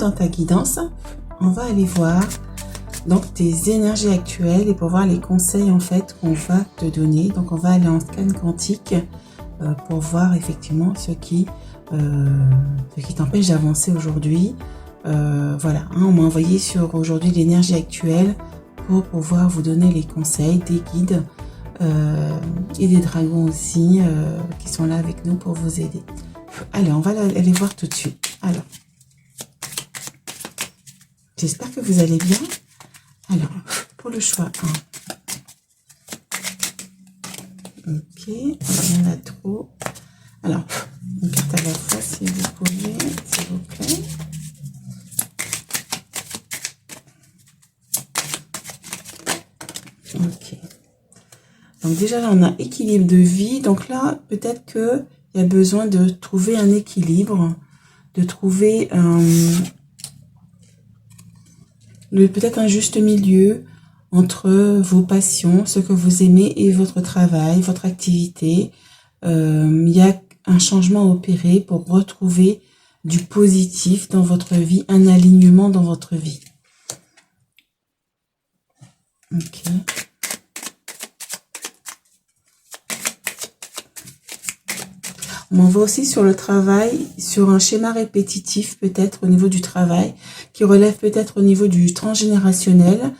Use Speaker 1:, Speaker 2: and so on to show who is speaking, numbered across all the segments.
Speaker 1: dans ta guidance, on va aller voir donc tes énergies actuelles et pour voir les conseils en fait qu'on va te donner. Donc on va aller en scan quantique pour voir effectivement ce qui t'empêche d'avancer aujourd'hui. Voilà, hein, on m'a envoyé sur aujourd'hui l'énergie actuelle pour pouvoir vous donner les conseils des guides et des dragons aussi qui sont là avec nous pour vous aider. Allez, on va aller voir tout de suite. Alors, j'espère que vous allez bien. Alors, pour le choix 1. Ok, il y en a trop. Alors, une carte à la fois si vous pouvez, s'il vous plaît. Ok. Donc déjà là, on a équilibre de vie. Donc là, peut-être qu'il y a besoin de trouver un équilibre, de trouver peut-être un juste milieu entre vos passions, ce que vous aimez et votre travail, votre activité. Il y a un changement à opérer pour retrouver du positif dans votre vie, un alignement dans votre vie. Ok. On m'envoie aussi sur le travail, sur un schéma répétitif peut-être au niveau du travail, qui relève peut-être au niveau du transgénérationnel.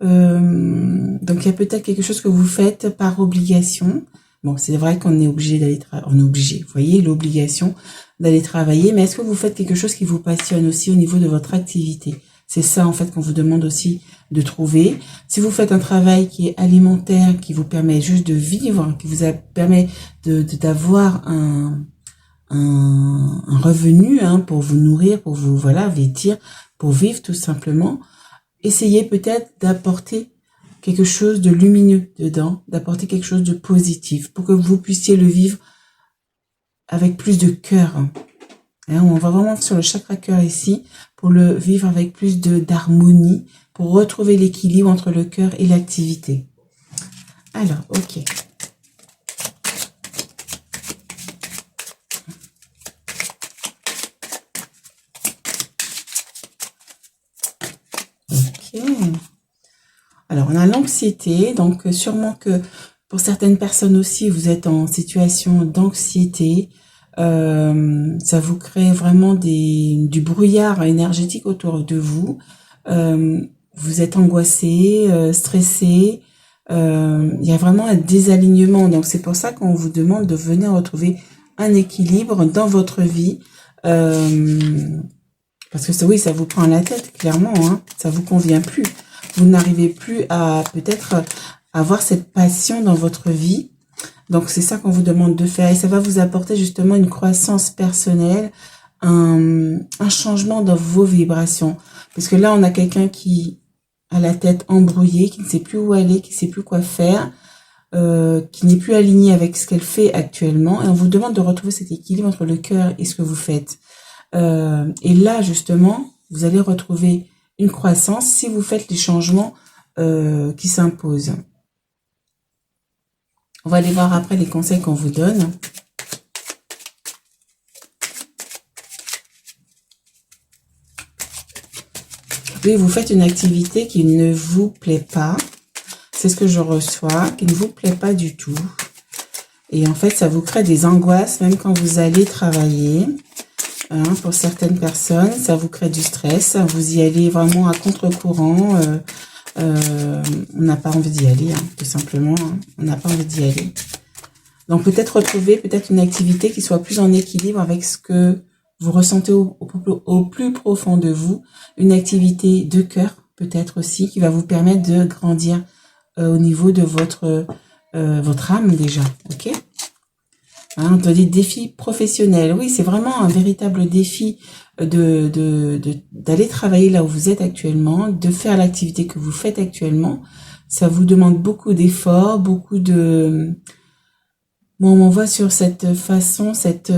Speaker 1: Donc il y a peut-être quelque chose que vous faites par obligation. Bon, c'est vrai qu'on est obligé d'aller travailler, on est obligé, vous voyez, l'obligation d'aller travailler, mais est-ce que vous faites quelque chose qui vous passionne aussi au niveau de votre activité? C'est ça en fait qu'on vous demande aussi de trouver. Si vous faites un travail qui est alimentaire, qui vous permet juste de vivre, qui vous permet d'avoir un revenu pour vous nourrir, pour vous vêtir, pour vivre tout simplement, essayez peut-être d'apporter quelque chose de lumineux dedans, d'apporter quelque chose de positif pour que vous puissiez le vivre avec plus de cœur. On va vraiment sur le chakra cœur ici pour le vivre avec plus d'harmonie, pour retrouver l'équilibre entre le cœur et l'activité. Alors, ok. Ok. Alors, on a l'anxiété, donc sûrement que pour certaines personnes aussi, vous êtes en situation d'anxiété. Ça vous crée vraiment du brouillard énergétique autour de vous. Vous êtes angoissé, stressé. Il y a vraiment un désalignement. Donc, c'est pour ça qu'on vous demande de venir retrouver un équilibre dans votre vie. Parce que oui, ça vous prend la tête, clairement. Ça vous convient plus. Vous n'arrivez plus à peut-être avoir cette passion dans votre vie. Donc, c'est ça qu'on vous demande de faire. Et ça va vous apporter justement une croissance personnelle, un changement dans vos vibrations. Parce que là, on a quelqu'un qui a la tête embrouillée, qui ne sait plus où aller, qui ne sait plus quoi faire, qui n'est plus aligné avec ce qu'elle fait actuellement. Et on vous demande de retrouver cet équilibre entre le cœur et ce que vous faites. Et là, justement, vous allez retrouver une croissance si vous faites les changements qui s'imposent. On va aller voir après les conseils qu'on vous donne. Oui, vous faites une activité qui ne vous plaît pas. C'est ce que je reçois, qui ne vous plaît pas du tout. Et en fait, ça vous crée des angoisses, même quand vous allez travailler. Pour certaines personnes, ça vous crée du stress. Vous y allez vraiment à contre-courant. On n'a pas envie d'y aller, tout simplement. On n'a pas envie d'y aller. Donc peut-être retrouver une activité qui soit plus en équilibre avec ce que vous ressentez au plus profond de vous. Une activité de cœur peut-être aussi qui va vous permettre de grandir au niveau de votre âme déjà. Ok. On te dit défi professionnel. Oui, c'est vraiment un véritable défi d'aller travailler là où vous êtes actuellement, de faire l'activité que vous faites actuellement. Ça vous demande beaucoup d'efforts, beaucoup de... Bon, on voit sur cette façon, cette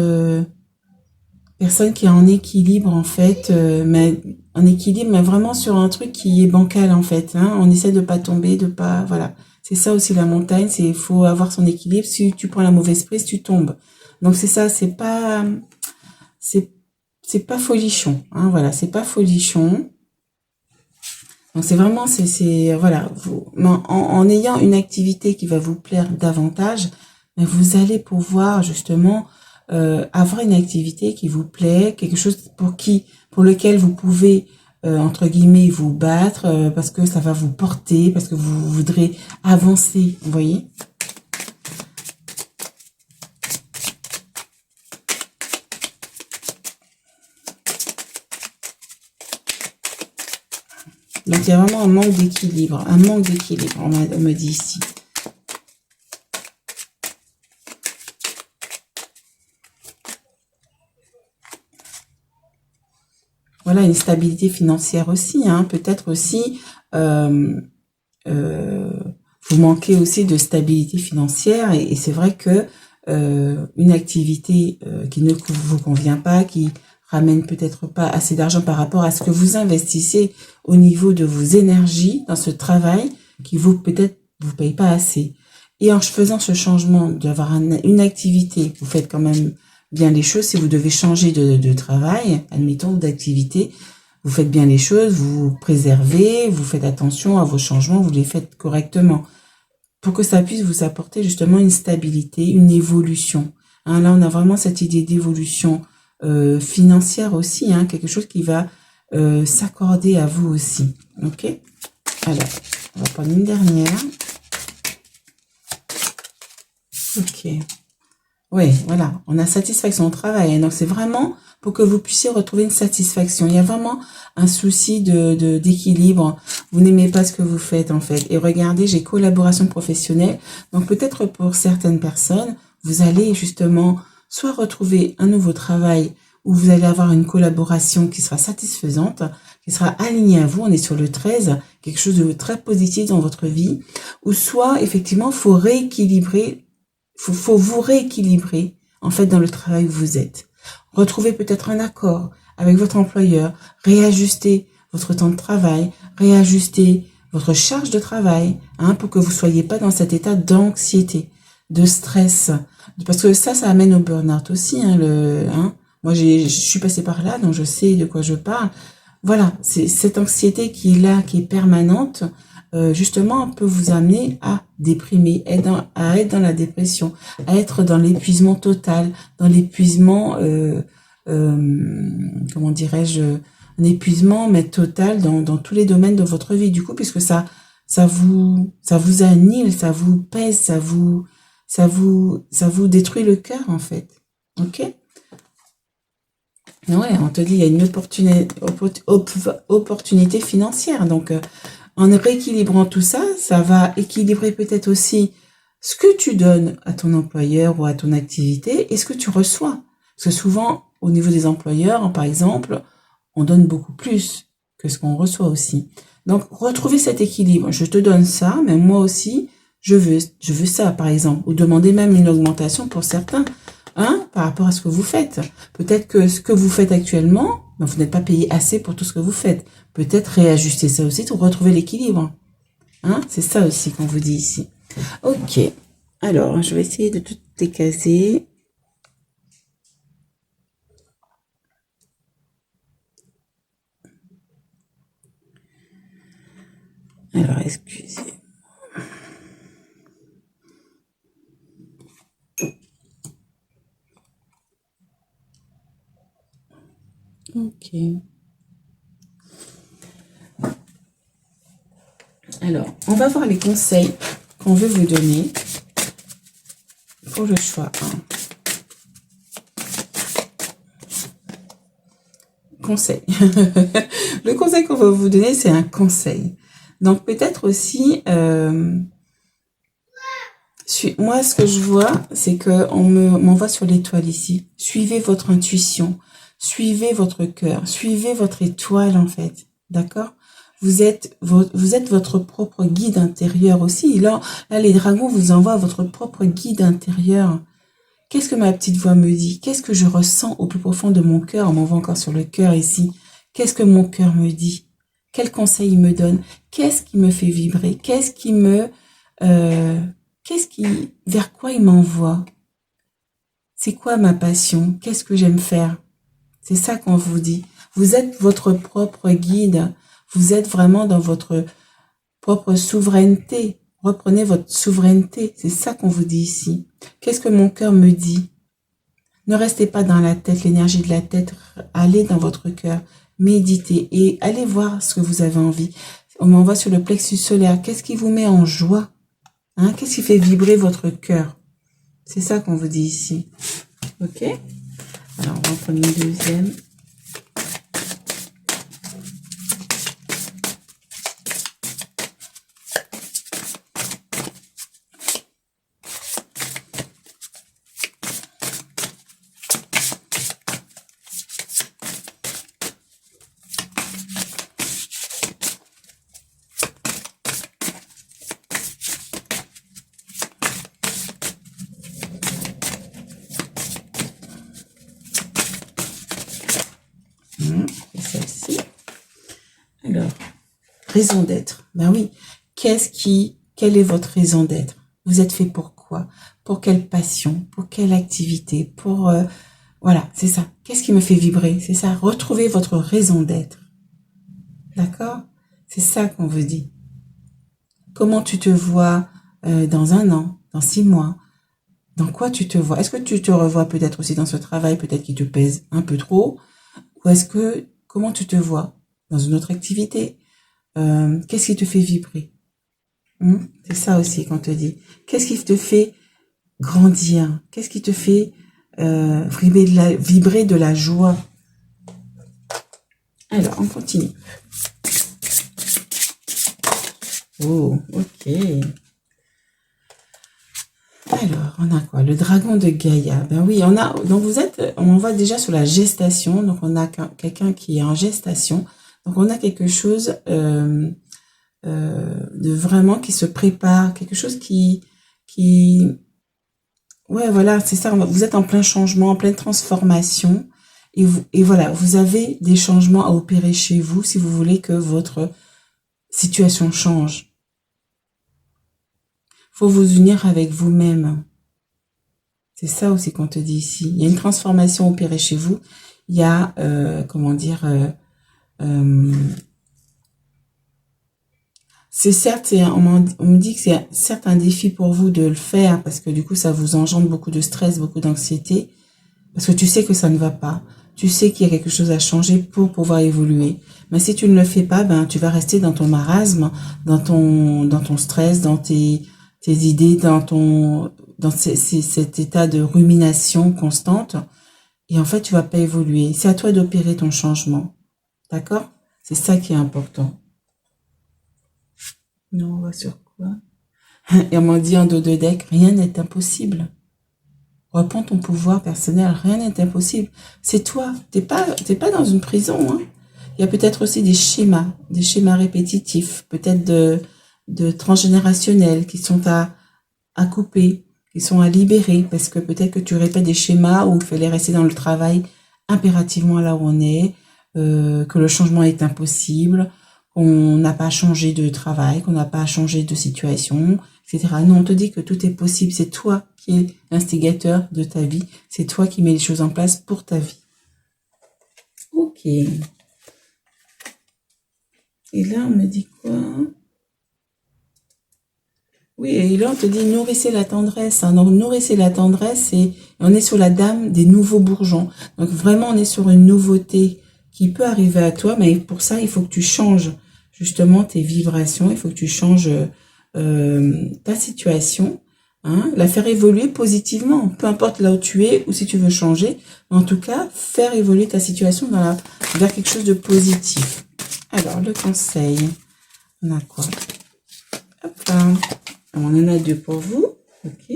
Speaker 1: personne qui est en équilibre en fait, mais en équilibre, mais vraiment sur un truc qui est bancal en fait. On essaie de pas tomber, de pas... Voilà. C'est ça aussi la montagne, il faut avoir son équilibre. Si tu prends la mauvaise prise, tu tombes. Donc c'est ça, c'est c'est pas folichon, hein, voilà, c'est pas folichon. Donc c'est vraiment, voilà, en ayant une activité qui va vous plaire davantage, mais vous allez pouvoir justement avoir une activité qui vous plaît, quelque chose pour lequel vous pouvez entre guillemets vous battre parce que ça va vous porter, parce que vous voudrez avancer, vous voyez. Donc il y a vraiment un manque d'équilibre, on me dit ici. Voilà, une stabilité financière aussi, hein, peut-être aussi, vous manquez aussi de stabilité financière et c'est vrai que une activité qui ne vous convient pas, qui ramène peut-être pas assez d'argent par rapport à ce que vous investissez au niveau de vos énergies dans ce travail, qui peut-être vous paye pas assez. Et en faisant ce changement d'avoir une activité, vous faites quand même bien les choses. Si vous devez changer de travail, admettons d'activité, vous faites bien les choses, vous préservez, vous faites attention à vos changements, vous les faites correctement pour que ça puisse vous apporter justement une stabilité, une évolution. Hein, là, on a vraiment cette idée d'évolution financière aussi, hein, quelque chose qui va s'accorder à vous aussi. Ok. Alors, on va prendre une dernière. Ok. Oui, voilà, on a satisfaction au travail. Donc, c'est vraiment pour que vous puissiez retrouver une satisfaction. Il y a vraiment un souci d'équilibre. Vous n'aimez pas ce que vous faites, en fait. Et regardez, j'ai collaboration professionnelle. Donc, peut-être pour certaines personnes, vous allez justement soit retrouver un nouveau travail où vous allez avoir une collaboration qui sera satisfaisante, qui sera alignée à vous. On est sur le 13, quelque chose de très positif dans votre vie. Ou soit, effectivement, faut rééquilibrer. Faut vous rééquilibrer, en fait, dans le travail où vous êtes. Retrouvez peut-être un accord avec votre employeur, réajuster votre temps de travail, réajuster votre charge de travail, hein, pour que vous soyez pas dans cet état d'anxiété, de stress. Parce que ça amène au burn-out aussi, hein, Moi, je suis passée par là, donc je sais de quoi je parle. Voilà, c'est cette anxiété qui est là, qui est permanente, justement, peut vous amener à déprimer, à être dans la dépression, à être dans l'épuisement total, dans l'épuisement, comment dirais-je, un épuisement, mais total dans tous les domaines de votre vie, du coup, puisque ça vous annihile, ça vous pèse, ça vous détruit le cœur, en fait. Ok? Ouais, on te dit, il y a une opportunité financière, donc, en rééquilibrant tout ça, ça va équilibrer peut-être aussi ce que tu donnes à ton employeur ou à ton activité et ce que tu reçois. Parce que souvent, au niveau des employeurs, par exemple, on donne beaucoup plus que ce qu'on reçoit aussi. Donc, retrouver cet équilibre. Je te donne ça, mais moi aussi, je veux ça, par exemple. Ou demander même une augmentation pour certains, hein, par rapport à ce que vous faites. Peut-être que ce que vous faites actuellement, ben, vous n'êtes pas payé assez pour tout ce que vous faites. Peut-être réajuster ça aussi pour retrouver l'équilibre. Hein, c'est ça aussi qu'on vous dit ici. Ok. Alors, je vais essayer de tout décaser. Alors, excusez. Ok. Alors, on va voir les conseils qu'on veut vous donner pour le choix 1. Conseil. Le conseil qu'on va vous donner, c'est un conseil. Donc, peut-être aussi, moi, ce que je vois, c'est qu'on m'envoie sur l'étoile ici. Suivez votre intuition, suivez votre cœur, suivez votre étoile, en fait. D'accord? Vous êtes votre propre guide intérieur aussi. Là, les dragons vous envoient votre propre guide intérieur. Qu'est-ce que ma petite voix me dit? Qu'est-ce que je ressens au plus profond de mon cœur? On m'envoie encore sur le cœur ici. Qu'est-ce que mon cœur me dit? Quel conseil il me donne? Qu'est-ce qui me fait vibrer? Vers quoi il m'envoie? C'est quoi ma passion? Qu'est-ce que j'aime faire? C'est ça qu'on vous dit. Vous êtes votre propre guide. Vous êtes vraiment dans votre propre souveraineté. Reprenez votre souveraineté. C'est ça qu'on vous dit ici. Qu'est-ce que mon cœur me dit? Ne restez pas dans la tête, l'énergie de la tête. Allez dans votre cœur. Méditez et allez voir ce que vous avez envie. On m'envoie sur le plexus solaire. Qu'est-ce qui vous met en joie? Hein? Qu'est-ce qui fait vibrer votre cœur? C'est ça qu'on vous dit ici. Ok? Alors, on va prendre une deuxième. Et celle-ci. Alors, raison d'être. Ben oui. Quelle est votre raison d'être? Vous êtes fait pour quoi? Pour quelle passion? Pour quelle activité? Pour, voilà, c'est ça. Qu'est-ce qui me fait vibrer? C'est ça. Retrouvez votre raison d'être. D'accord? C'est ça qu'on vous dit. Comment tu te vois dans 1 an, dans 6 mois? Dans quoi tu te vois? Est-ce que tu te revois peut-être aussi dans ce travail, peut-être qui te pèse un peu trop? Ou est-ce que, comment tu te vois dans une autre activité? Qu'est-ce qui te fait vibrer? C'est ça aussi qu'on te dit. Qu'est-ce qui te fait grandir? Qu'est-ce qui te fait vibrer de la joie? Alors, on continue. Oh, ok. Alors, on a quoi? Le dragon de Gaïa. Ben oui, on a. Donc on voit déjà sur la gestation. Donc on a quelqu'un qui est en gestation. Donc on a quelque chose de vraiment qui se prépare, quelque chose qui, ouais, voilà, c'est ça. Vous êtes en plein changement, en pleine transformation, et voilà, vous avez des changements à opérer chez vous si vous voulez que votre situation change. Faut vous unir avec vous-même. C'est ça aussi qu'on te dit ici. Il y a une transformation opérée chez vous. Il y a, comment dire, c'est certes, on me dit que c'est certes un défi pour vous de le faire parce que du coup, ça vous engendre beaucoup de stress, beaucoup d'anxiété, parce que tu sais que ça ne va pas. Tu sais qu'il y a quelque chose à changer pour pouvoir évoluer. Mais si tu ne le fais pas, ben, tu vas rester dans ton marasme, dans ton stress, dans tes idées, dans cet état de rumination constante. Et en fait, tu vas pas évoluer. C'est à toi d'opérer ton changement. D'accord? C'est ça qui est important. Non, on va sur quoi? Et on m'a dit en dos de deck, rien n'est impossible. Reprends ton pouvoir personnel, rien n'est impossible. C'est toi, t'es pas dans une prison, hein. Il y a peut-être aussi des schémas répétitifs, peut-être de transgénérationnels qui sont à couper, qui sont à libérer, parce que peut-être que tu répètes des schémas où il fallait rester dans le travail impérativement là où on est, que le changement est impossible, qu'on n'a pas changé de travail, qu'on n'a pas changé de situation, etc. Non, on te dit que tout est possible. C'est toi qui es l'instigateur de ta vie. C'est toi qui mets les choses en place pour ta vie. Ok. Et là, on me dit quoi? Oui, et là, on te dit nourrissez la tendresse. Hein. Donc, nourrissez la tendresse et on est sur la dame des nouveaux bourgeons. Donc, vraiment, on est sur une nouveauté qui peut arriver à toi, mais pour ça, il faut que tu changes justement tes vibrations. Il faut que tu changes ta situation, hein, la faire évoluer positivement, peu importe là où tu es ou si tu veux changer, mais en tout cas, faire évoluer ta situation vers quelque chose de positif. Alors, le conseil, on a quoi? Hop là. On en a 2 pour vous. Ok.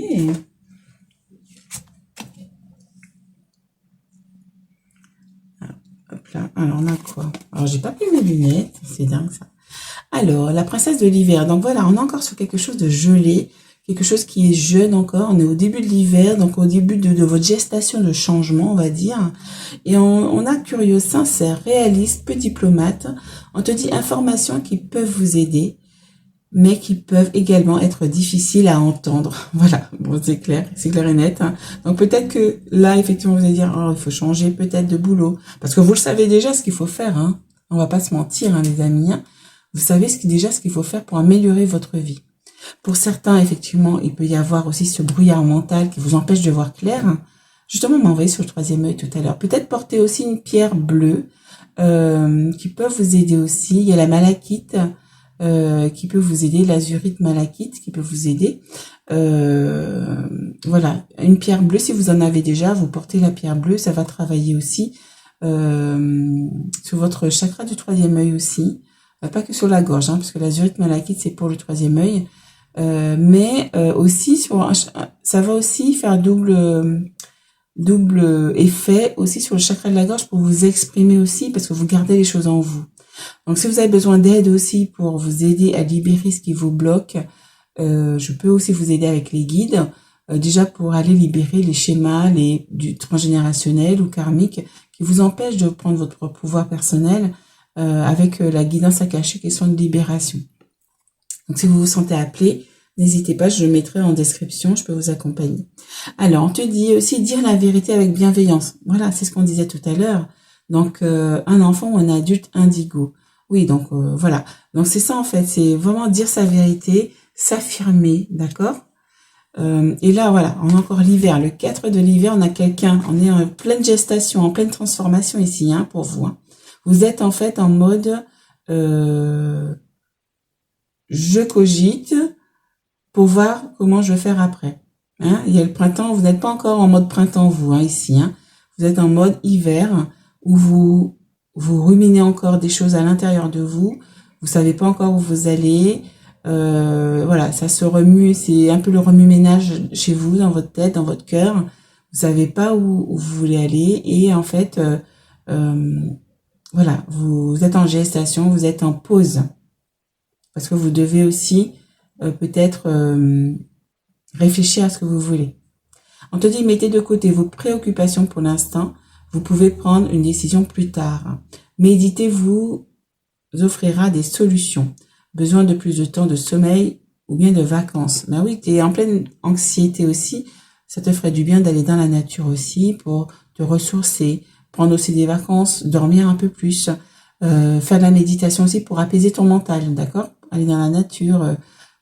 Speaker 1: Hop là. Alors, on a quoi? Alors, j'ai pas pris mes lunettes. C'est dingue, ça. Alors, la princesse de l'hiver. Donc, voilà, on est encore sur quelque chose de gelé. Quelque chose qui est jeune encore. On est au début de l'hiver. Donc, au début de votre gestation de changement, on va dire. Et on a curieux, sincère, réaliste, peu diplomate. On te dit informations qui peuvent vous aider. mais qui peuvent également être difficiles à entendre. Voilà, bon, c'est clair et net. Hein. Donc peut-être que là, effectivement, vous allez dire, oh, il faut changer peut-être de boulot. Parce que vous le savez déjà ce qu'il faut faire. Hein. On va pas se mentir, hein, les amis. Hein. Vous savez déjà ce qu'il faut faire pour améliorer votre vie. Pour certains, effectivement, il peut y avoir aussi ce brouillard mental qui vous empêche de voir clair. Hein. Justement, on m'a envoyé sur le 3e œil tout à l'heure. Peut-être porter aussi une pierre bleue qui peut vous aider aussi. Il y a la malachite qui peut vous aider, l'azurite malachite qui peut vous aider. Voilà, une pierre bleue, si vous en avez déjà, vous portez la pierre bleue, ça va travailler aussi sur votre chakra du 3e œil aussi. Pas que sur la gorge, hein, parce que l'azurite malachite, c'est pour le 3e œil. Mais aussi, ça va aussi faire double effet aussi sur le chakra de la gorge pour vous exprimer aussi, parce que vous gardez les choses en vous. Donc, si vous avez besoin d'aide aussi pour vous aider à libérer ce qui vous bloque, je peux aussi vous aider avec les guides, déjà pour aller libérer les schémas du transgénérationnel ou karmique qui vous empêchent de prendre votre pouvoir personnel avec la guidance akashique et soins de libération. Donc, si vous vous sentez appelé, n'hésitez pas, je le mettrai en description, je peux vous accompagner. Alors, on te dit aussi dire la vérité avec bienveillance. Voilà, c'est ce qu'on disait tout à l'heure. Donc, un enfant ou un adulte indigo. Oui, donc voilà. Donc, c'est ça en fait, c'est vraiment dire sa vérité, s'affirmer, d'accord? Et là, voilà, on a encore l'hiver. Le 4 de l'hiver, on a quelqu'un, on est en pleine gestation, en pleine transformation ici, hein, pour vous. Hein. Vous êtes en fait en mode je cogite pour voir comment je vais faire après. Hein. Il y a le printemps, vous n'êtes pas encore en mode printemps, vous, hein, ici. Hein. Vous êtes en mode hiver, où vous ruminez encore des choses à l'intérieur de vous. Vous savez pas encore où vous allez. Voilà, ça se remue, c'est un peu le remue-ménage chez vous, dans votre tête, dans votre cœur. Vous savez pas où vous voulez aller. Et en fait, voilà, vous êtes en gestation, vous êtes en pause. Parce que vous devez aussi peut-être réfléchir à ce que vous voulez. On te dit, mettez de côté vos préoccupations pour l'instant. Vous pouvez prendre une décision plus tard. Méditer vous offrira des solutions. Besoin de plus de temps de sommeil ou bien de vacances. Ben oui, tu es en pleine anxiété aussi. Ça te ferait du bien d'aller dans la nature aussi pour te ressourcer, prendre aussi des vacances, dormir un peu plus, faire de la méditation aussi pour apaiser ton mental, d'accord? Aller dans la nature,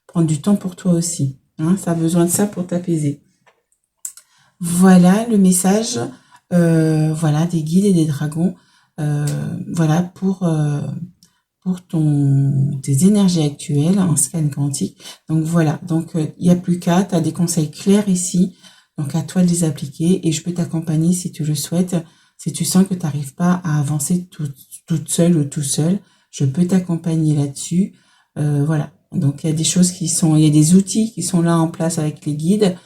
Speaker 1: prendre du temps pour toi aussi. Hein, ça a besoin de ça pour t'apaiser. Voilà le message, voilà, des guides et des dragons, voilà, pour tes énergies actuelles en scan quantique. Donc voilà, donc il n'y a plus qu'à, tu as des conseils clairs ici, donc à toi de les appliquer et je peux t'accompagner si tu le souhaites. Si tu sens que tu n'arrives pas à avancer toute seule ou tout seul, je peux t'accompagner là-dessus. Voilà, donc il y a des choses il y a des outils qui sont là en place avec les guides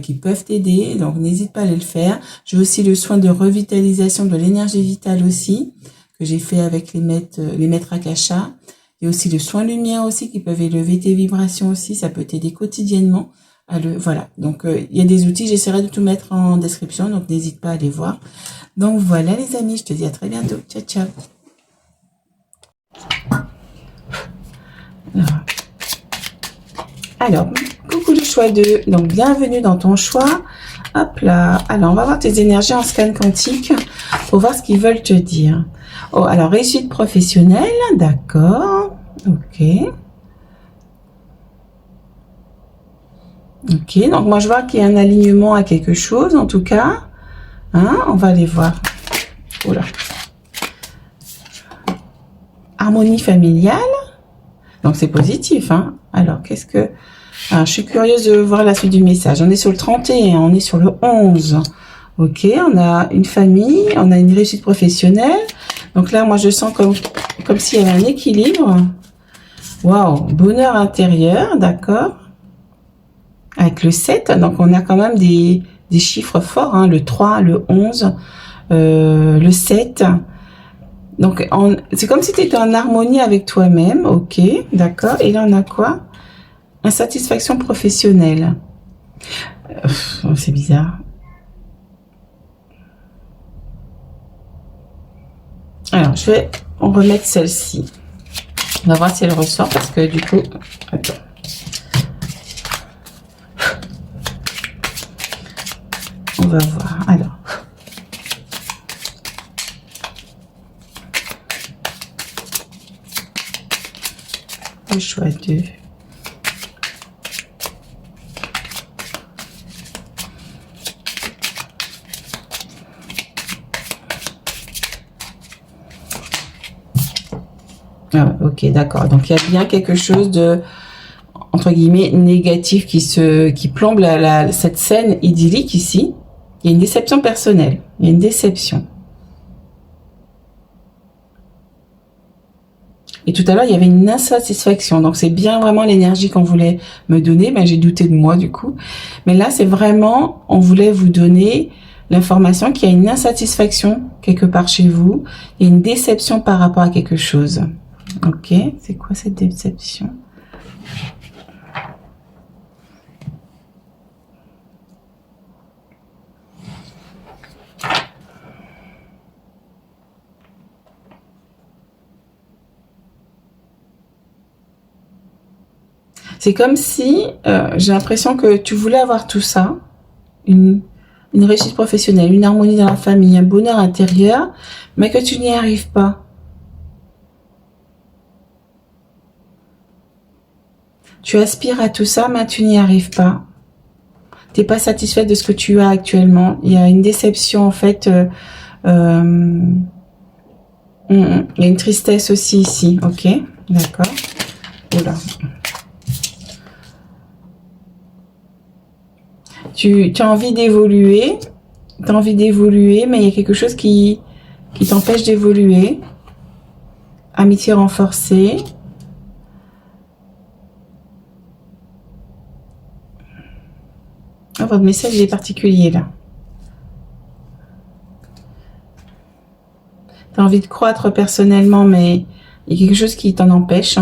Speaker 1: qui peuvent t'aider, donc n'hésite pas à aller le faire. J'ai aussi le soin de revitalisation de l'énergie vitale aussi, que j'ai fait avec les maîtres Akasha. Il y a aussi le soin lumière aussi qui peuvent élever tes vibrations aussi, ça peut t'aider quotidiennement. Voilà, donc il y a des outils, j'essaierai de tout mettre en description, donc n'hésite pas à aller voir. Donc voilà les amis, je te dis à très bientôt. Ciao, ciao. Alors, coucou le choix 2. Donc, bienvenue dans ton choix. Hop là. Alors, on va voir tes énergies en scan quantique pour voir ce qu'ils veulent te dire. Oh, alors, réussite professionnelle. D'accord. Ok. Ok. Donc, moi, je vois qu'il y a un alignement à quelque chose, en tout cas. Hein, on va aller voir. Oh là. Harmonie familiale. Donc, c'est positif, hein. Alors, qu'est-ce que... Alors, je suis curieuse de voir la suite du message. On est sur le 31, on est sur le 11. Ok, on a une famille, on a une réussite professionnelle. Donc là, moi, je sens comme s'il y avait un équilibre. Waouh, bonheur intérieur, d'accord. Avec le 7, donc on a quand même des chiffres forts, hein, le 3, le 11, le 7. Donc, c'est comme si tu étais en harmonie avec toi-même, ok, d'accord. Et là, on a quoi? Insatisfaction professionnelle. C'est bizarre. Alors, on remettre celle-ci. On va voir si elle ressort parce que du coup... Attends. On va voir. Alors. Le choix 2. Ah, ok, d'accord. Donc, il y a bien quelque chose de, entre guillemets, négatif qui plombe cette scène idyllique ici. Il y a une déception personnelle. Il y a une déception. Et tout à l'heure, il y avait une insatisfaction. Donc, c'est bien vraiment l'énergie qu'on voulait me donner. Ben, j'ai douté de moi, du coup. Mais là, c'est vraiment, on voulait vous donner l'information qu'il y a une insatisfaction quelque part chez vous. Il y a une déception par rapport à quelque chose. Ok, c'est quoi cette déception? C'est comme si, j'ai l'impression que tu voulais avoir tout ça, une réussite professionnelle, une harmonie dans la famille, un bonheur intérieur, mais que tu n'y arrives pas. Tu aspires à tout ça, mais tu n'y arrives pas. Tu n'es pas satisfaite de ce que tu as actuellement. Il y a une déception, en fait. Il y a une tristesse aussi ici. Ok, d'accord. Oula. Tu as envie d'évoluer. Tu as envie d'évoluer, mais il y a quelque chose qui t'empêche d'évoluer. Amitié renforcée. Oh, votre message est particulier là. Tu as envie de croître personnellement, mais il y a quelque chose qui t'en empêche.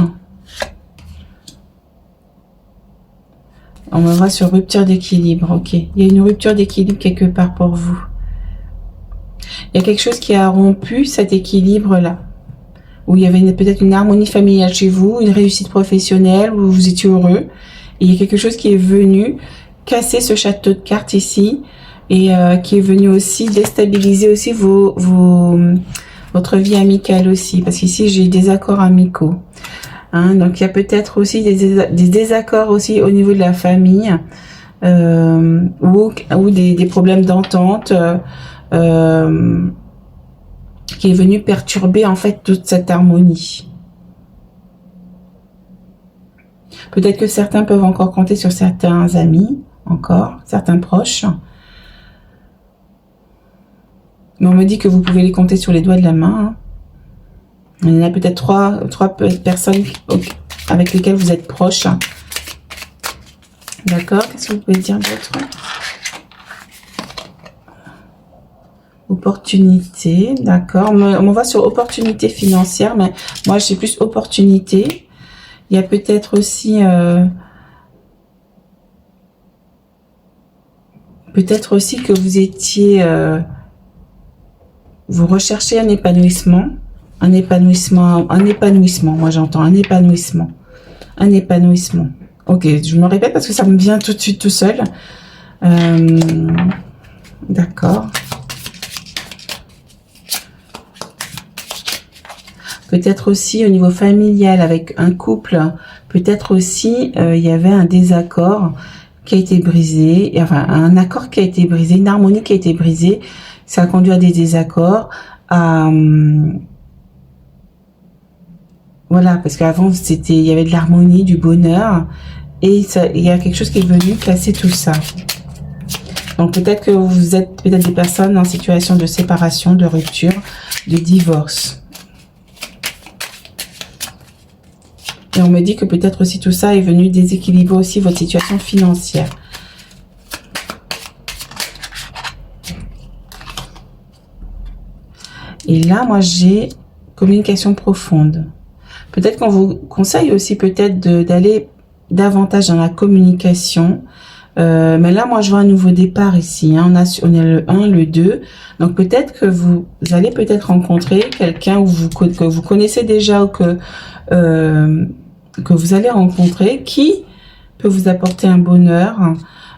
Speaker 1: On va voir sur rupture d'équilibre. Ok, il y a une rupture d'équilibre quelque part pour vous. Il y a quelque chose qui a rompu cet équilibre-là. Où il y avait peut-être une harmonie familiale chez vous, une réussite professionnelle, où vous étiez heureux. Et il y a quelque chose qui est venu casser ce château de cartes ici et qui est venu aussi déstabiliser aussi votre vie amicale aussi, parce qu'ici j'ai des accords amicaux, hein, donc il y a peut-être aussi des désaccords aussi au niveau de la famille, ou des problèmes d'entente qui est venu perturber en fait toute cette harmonie. Peut-être que certains peuvent encore compter sur certains amis, encore, certains proches. Mais on me dit que vous pouvez les compter sur les doigts de la main. Hein. Il y en a peut-être trois personnes avec lesquelles vous êtes proches. D'accord, qu'est-ce que vous pouvez dire d'autre? Opportunité, d'accord. On va sur opportunité financière, mais moi j'ai plus opportunité. Il y a peut-être aussi que vous étiez, vous recherchez un épanouissement. Moi j'entends un épanouissement. Ok, je me répète parce que ça me vient tout de suite tout seul. D'accord. Peut-être aussi au niveau familial avec un couple, peut-être aussi il y avait un désaccord qui a été brisé, enfin un accord qui a été brisé, une harmonie qui a été brisée, ça a conduit à des désaccords, voilà, parce qu'avant il y avait de l'harmonie, du bonheur, et il y a quelque chose qui est venu casser tout ça. Donc peut-être que vous êtes des personnes en situation de séparation, de rupture, de divorce. Et on me dit que peut-être aussi tout ça est venu déséquilibrer aussi votre situation financière. Et là, moi, j'ai communication profonde. Peut-être qu'on vous conseille aussi peut-être d'aller davantage dans la communication, Mais là, moi, je vois un nouveau départ ici. Hein. On a le 1, le 2. Donc, peut-être que vous allez peut-être rencontrer quelqu'un que vous connaissez déjà ou que vous allez rencontrer qui peut vous apporter un bonheur,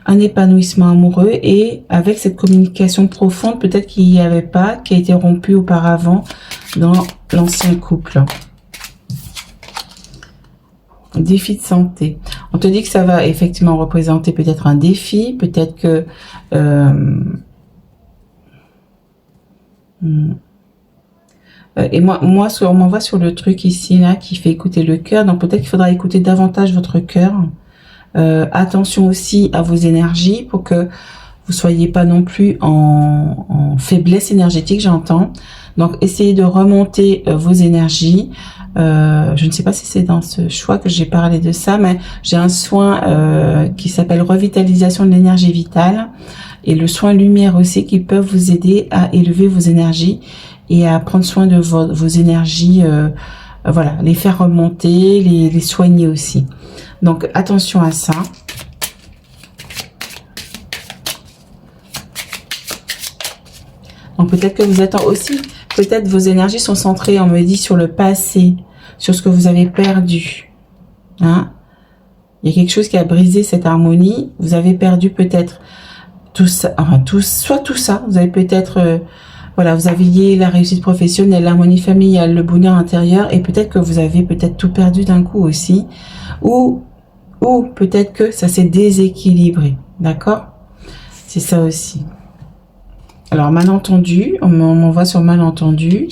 Speaker 1: un épanouissement amoureux et avec cette communication profonde, peut-être qu'il n'y avait pas, qui a été rompue auparavant dans l'ancien couple. Défi de santé. On te dit que ça va effectivement représenter peut-être un défi, peut-être que et moi on m'envoie sur le truc ici là qui fait écouter le cœur, donc peut-être qu'il faudra écouter davantage votre cœur. Attention aussi à vos énergies pour que vous soyez pas non plus en faiblesse énergétique, j'entends. Donc essayez de remonter vos énergies. Je ne sais pas si c'est dans ce choix que j'ai parlé de ça, mais j'ai un soin qui s'appelle revitalisation de l'énergie vitale et le soin lumière aussi qui peuvent vous aider à élever vos énergies et à prendre soin de vos énergies, voilà, les faire remonter, les soigner aussi. Donc attention à ça. Donc peut-être que vous êtes aussi, peut-être vos énergies sont centrées, on me dit, sur le passé, sur ce que vous avez perdu. Hein? Il y a quelque chose qui a brisé cette harmonie. Vous avez perdu peut-être tout ça, enfin soit tout ça. Vous avez peut-être, voilà, vous aviez la réussite professionnelle, l'harmonie familiale, le bonheur intérieur, et peut-être que vous avez peut-être tout perdu d'un coup aussi, ou peut-être que ça s'est déséquilibré, d'accord? C'est ça aussi. Alors, malentendu, on m'envoie sur malentendu.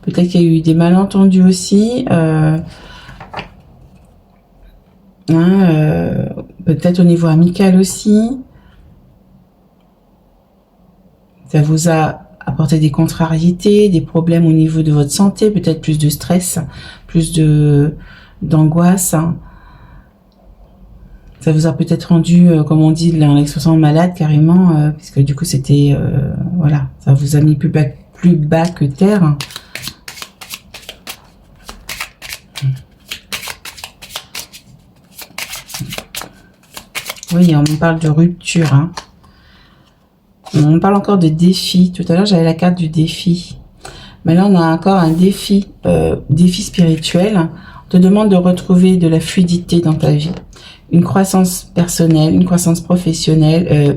Speaker 1: Peut-être qu'il y a eu des malentendus aussi. Peut-être au niveau amical aussi. Ça vous a apporté des contrariétés, des problèmes au niveau de votre santé, peut-être plus de stress, plus d'angoisse. Ça vous a peut-être rendu, comme on dit dans l'expression, malade carrément, puisque du coup c'était, voilà, ça vous a mis plus bas que terre. Oui, on me parle de rupture. Hein. On parle encore de défi. Tout à l'heure, j'avais la carte du défi. Mais là, on a encore un défi, défi spirituel. On te demande de retrouver de la fluidité dans ta vie. Une croissance personnelle, une croissance professionnelle.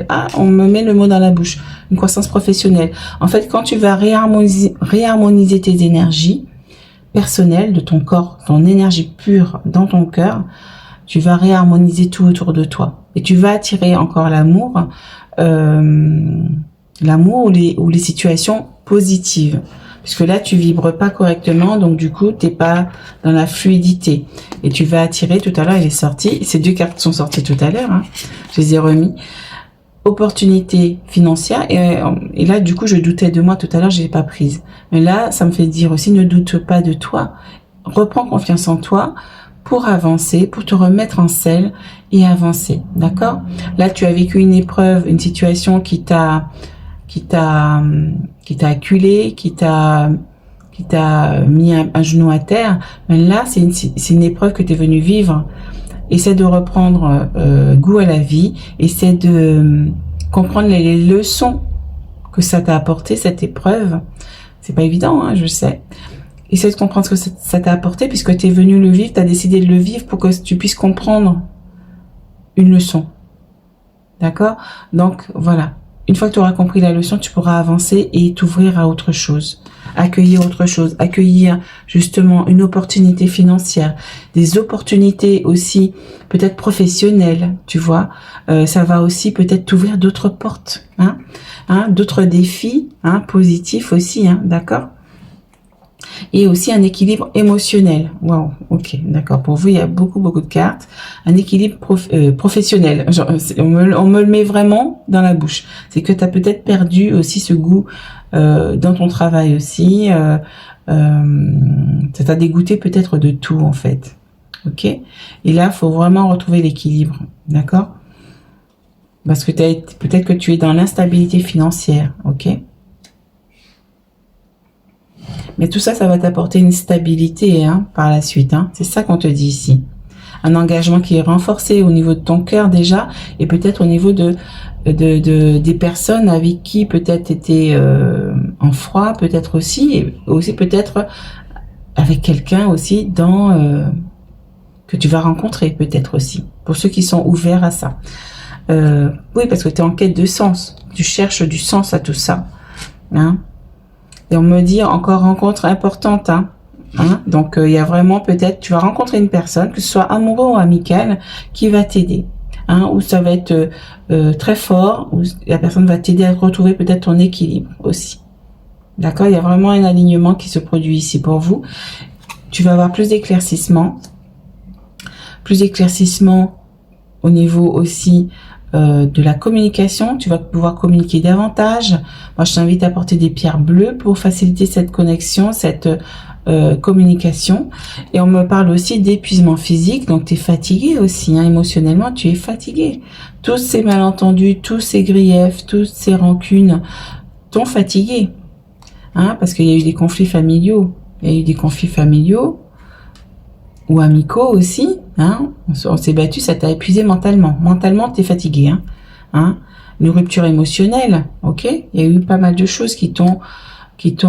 Speaker 1: Ah, on me met le mot dans la bouche. Une croissance professionnelle. En fait, quand tu vas réharmoniser tes énergies personnelles de ton corps, ton énergie pure dans ton cœur, tu vas réharmoniser tout autour de toi. Et tu vas attirer encore l'amour, l'amour ou les situations positives. Puisque là, tu vibres pas correctement, donc du coup, t'es pas dans la fluidité. Et tu vas attirer, tout à l'heure, il est sorti, ces deux cartes sont sorties tout à l'heure, hein, je les ai remis. Opportunité financière, et là, du coup, je doutais de moi tout à l'heure, je l'ai pas prise. Mais là, ça me fait dire aussi, ne doute pas de toi, reprends confiance en toi, pour avancer, pour te remettre en selle et avancer, d'accord? Là, tu as vécu une épreuve, une situation qui t'a acculé, qui t'a mis un genou à terre. Mais là, c'est une épreuve que tu es venu vivre. Essaie de reprendre goût à la vie. Essaie de comprendre les leçons que ça t'a apporté, cette épreuve. C'est pas évident, hein, je sais. Essaie de comprendre ce que ça t'a apporté, puisque tu es venu le vivre, tu as décidé de le vivre pour que tu puisses comprendre une leçon. D'accord? Donc, voilà. Une fois que tu auras compris la leçon, tu pourras avancer et t'ouvrir à autre chose. Accueillir autre chose. Accueillir, justement, une opportunité financière. Des opportunités aussi, peut-être professionnelles, tu vois. Ça va aussi peut-être t'ouvrir d'autres portes. D'autres défis, positifs aussi, d'accord? Et aussi un équilibre émotionnel. Waouh, ok, d'accord. Pour vous, il y a beaucoup de cartes. Un équilibre professionnel. Genre, on me le met vraiment dans la bouche. C'est que tu as peut-être perdu aussi ce goût dans ton travail aussi. Ça t'a dégoûté peut-être de tout, en fait. Ok? Et là, il faut vraiment retrouver l'équilibre. D'accord? Parce que peut-être que tu es dans l'instabilité financière. Ok? Mais tout ça, ça va t'apporter une stabilité par la suite. C'est ça qu'on te dit ici. un engagement qui est renforcé au niveau de ton cœur déjà, et peut-être au niveau des personnes avec qui peut-être t'étais en froid, peut-être aussi, et aussi peut-être avec quelqu'un aussi que tu vas rencontrer peut-être aussi, pour ceux qui sont ouverts à ça. Oui, parce que tu es en quête de sens, tu cherches du sens à tout ça. Hein. Et on me dit encore rencontre importante. Hein. Donc il y a vraiment peut-être, tu vas rencontrer une personne, que ce soit amoureux ou amical, qui va t'aider. Ou ça va être très fort, ou la personne va t'aider à retrouver peut-être ton équilibre aussi. D'accord, il y a vraiment un alignement qui se produit ici pour vous. Tu vas avoir plus d'éclaircissement au niveau aussi de la communication. Tu vas pouvoir communiquer davantage. Moi, je t'invite à porter des pierres bleues pour faciliter cette connexion, cette communication. Et on me parle aussi d'épuisement physique. Donc, tu es fatigué aussi, émotionnellement, tu es fatigué. Tous ces malentendus, tous ces griefs, toutes ces rancunes t'ont fatigué. Parce qu'il y a eu des conflits familiaux. Il y a eu des conflits familiaux ou amicaux aussi. On s'est battu, ça t'a épuisé mentalement. Mentalement, t'es fatigué. Une rupture émotionnelle, ok. Il y a eu pas mal de choses qui t'ont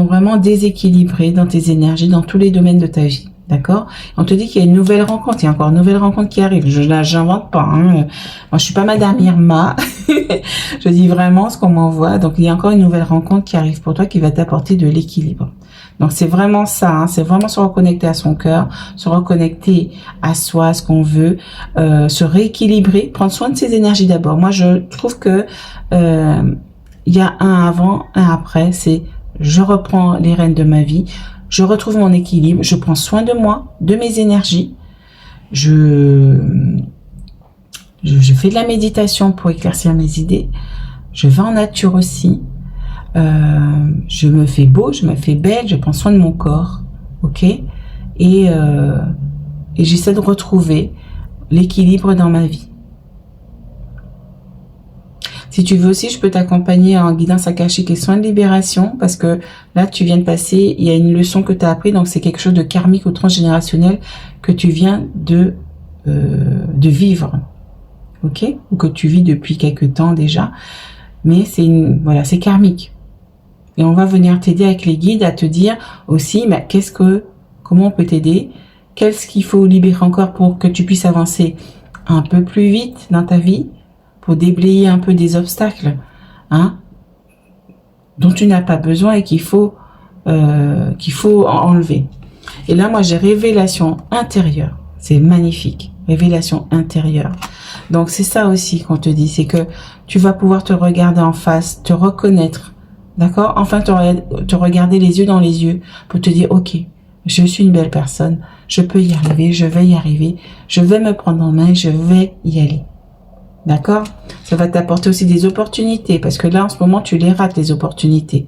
Speaker 1: vraiment déséquilibré dans tes énergies, dans tous les domaines de ta vie. D'accord? On te dit qu'il y a une nouvelle rencontre. Il y a encore une nouvelle rencontre qui arrive. J'invente pas. Moi, je suis pas Madame Irma. Je dis vraiment ce qu'on m'envoie. Donc, il y a encore une nouvelle rencontre qui arrive pour toi qui va t'apporter de l'équilibre. Donc, c'est vraiment ça. C'est vraiment se reconnecter à son cœur, se reconnecter à soi, à ce qu'on veut, se rééquilibrer, prendre soin de ses énergies d'abord. Moi, je trouve que il y a un avant, un après. C'est je reprends les rênes de ma vie. Je retrouve mon équilibre, je prends soin de moi, de mes énergies. Je fais de la méditation pour éclaircir mes idées. Je vais en nature aussi. Je me fais beau, je me fais belle, je prends soin de mon corps. Ok ? Et j'essaie de retrouver l'équilibre dans ma vie. Si tu veux aussi, je peux t'accompagner en guidance akashique et soins de libération, parce que là, tu viens de passer, il y a une leçon que tu as appris, donc c'est quelque chose de karmique ou transgénérationnel que tu viens de vivre, ok, ou que tu vis depuis quelque temps déjà, mais c'est karmique. Et on va venir t'aider avec les guides à te dire aussi, comment on peut t'aider, qu'est-ce qu'il faut libérer encore pour que tu puisses avancer un peu plus vite dans ta vie, pour déblayer un peu des obstacles dont tu n'as pas besoin et qu'il faut enlever. Et là, moi, j'ai révélation intérieure. C'est magnifique. Révélation intérieure. Donc, c'est ça aussi qu'on te dit. C'est que tu vas pouvoir te regarder en face, te reconnaître. D'accord? Enfin, te regarder les yeux dans les yeux pour te dire, ok, je suis une belle personne. Je peux y arriver. Je vais y arriver. Je vais me prendre en main. Je vais y aller. D'accord? Ça va t'apporter aussi des opportunités, parce que là, en ce moment, tu les rates, les opportunités.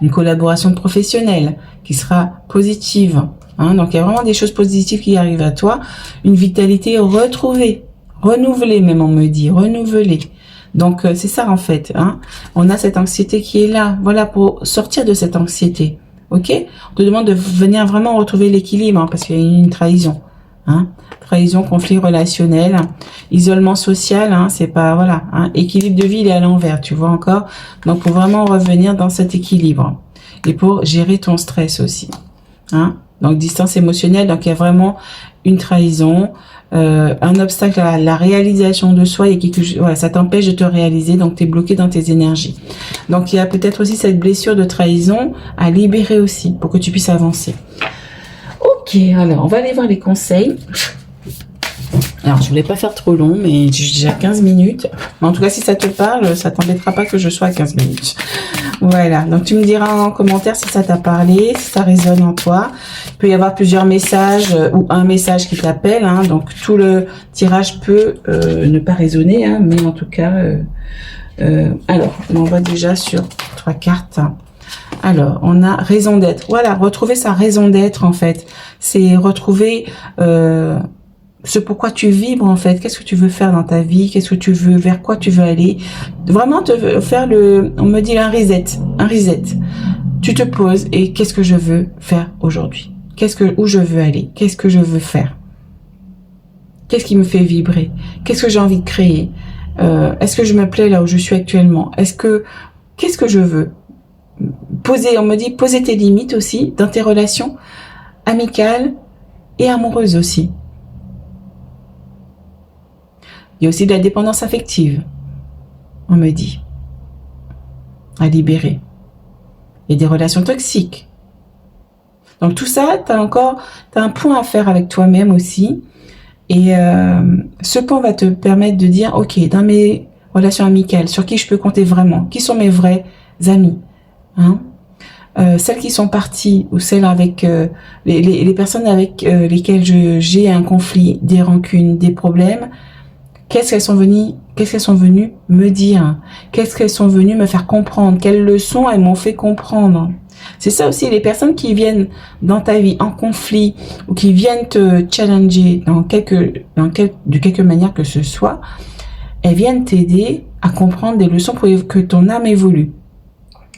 Speaker 1: Une collaboration professionnelle qui sera positive. Donc, il y a vraiment des choses positives qui arrivent à toi. Une vitalité retrouvée, renouvelée même, on me dit, renouvelée. Donc, c'est ça, en fait. On a cette anxiété qui est là. Voilà, pour sortir de cette anxiété. Ok? On te demande de venir vraiment retrouver l'équilibre, parce qu'il y a une trahison. Trahison, conflit relationnel, isolement social, c'est pas, voilà, équilibre de vie, il est à l'envers, tu vois encore. Donc, pour vraiment revenir dans cet équilibre. Et pour gérer ton stress aussi. Donc, distance émotionnelle, donc il y a vraiment une trahison, un obstacle à la réalisation de soi, et ça t'empêche de te réaliser, donc tu es bloqué dans tes énergies. Donc, il y a peut-être aussi cette blessure de trahison à libérer aussi, pour que tu puisses avancer. Ok, alors, on va aller voir les conseils. Alors, je voulais pas faire trop long, mais j'ai déjà 15 minutes. Mais en tout cas, si ça te parle, ça t'embêtera pas que je sois à 15 minutes. Voilà, donc tu me diras en commentaire si ça t'a parlé, si ça résonne en toi. Il peut y avoir plusieurs messages ou un message qui t'appelle. Donc, tout le tirage peut ne pas résonner, mais en tout cas... alors, on va déjà sur 3 cartes. Alors, on a raison d'être. Voilà, retrouver sa raison d'être, en fait. C'est retrouver... ce pourquoi tu vibres, en fait. Qu'est-ce que tu veux faire dans ta vie? Qu'est-ce que tu veux? Vers quoi tu veux aller? Vraiment te faire on me dit un reset. Un reset. Tu te poses et qu'est-ce que je veux faire aujourd'hui? Où je veux aller? Qu'est-ce que je veux faire? Qu'est-ce qui me fait vibrer? Qu'est-ce que j'ai envie de créer? Est-ce que je me plais là où je suis actuellement? Qu'est-ce que je veux? On me dit, poser tes limites aussi dans tes relations amicales et amoureuses aussi. Il y a aussi de la dépendance affective, on me dit, à libérer. Il y a des relations toxiques. Donc tout ça, t'as un point à faire avec toi-même aussi. Et ce point va te permettre de dire, ok, dans mes relations amicales, sur qui je peux compter vraiment, qui sont mes vrais amis, hein, celles qui sont parties ou celles avec les personnes avec lesquelles j'ai un conflit, des rancunes, des problèmes. Qu'est-ce qu'elles sont venues me dire? Qu'est-ce qu'elles sont venues me faire comprendre? Quelles leçons elles m'ont fait comprendre? C'est ça aussi, les personnes qui viennent dans ta vie en conflit ou qui viennent te challenger de quelque manière que ce soit, elles viennent t'aider à comprendre des leçons pour que ton âme évolue.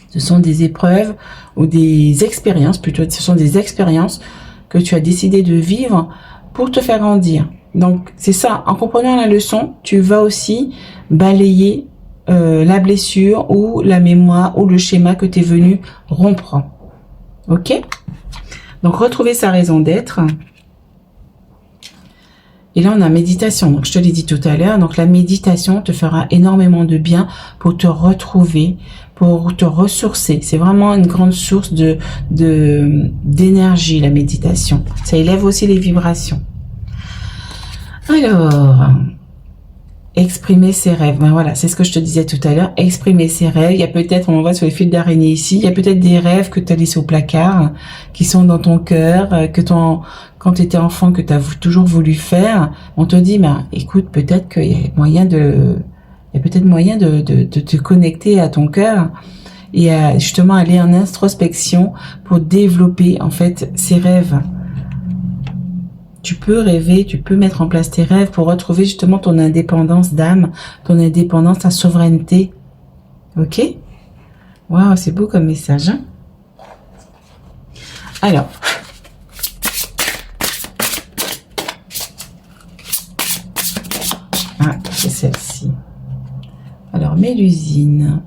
Speaker 1: Ce sont des épreuves ou des expériences, plutôt ce sont des expériences que tu as décidé de vivre pour te faire grandir. Donc c'est ça, en comprenant la leçon, tu vas aussi balayer la blessure ou la mémoire ou le schéma que tu es venu rompre. Ok? Donc retrouver sa raison d'être. Et là on a méditation. Donc je te l'ai dit tout à l'heure. Donc la méditation te fera énormément de bien pour te retrouver, pour te ressourcer. C'est vraiment une grande source d'énergie, la méditation. Ça élève aussi les vibrations. Alors, exprimer ses rêves. Ben voilà, c'est ce que je te disais tout à l'heure. Exprimer ses rêves. Il y a peut-être, on voit sur les fils d'araignée ici, il y a peut-être des rêves que tu as laissés au placard, qui sont dans ton cœur, quand tu étais enfant, que tu as toujours voulu faire. On te dit, ben, écoute, peut-être qu'il y a moyen de te connecter à ton cœur et à justement aller en introspection pour développer, en fait, ces rêves. Tu peux rêver, tu peux mettre en place tes rêves pour retrouver justement ton indépendance d'âme, ton indépendance, ta souveraineté. Ok? Waouh, c'est beau comme message. Hein? Alors. Ah, c'est celle-ci. Alors, Mélusine.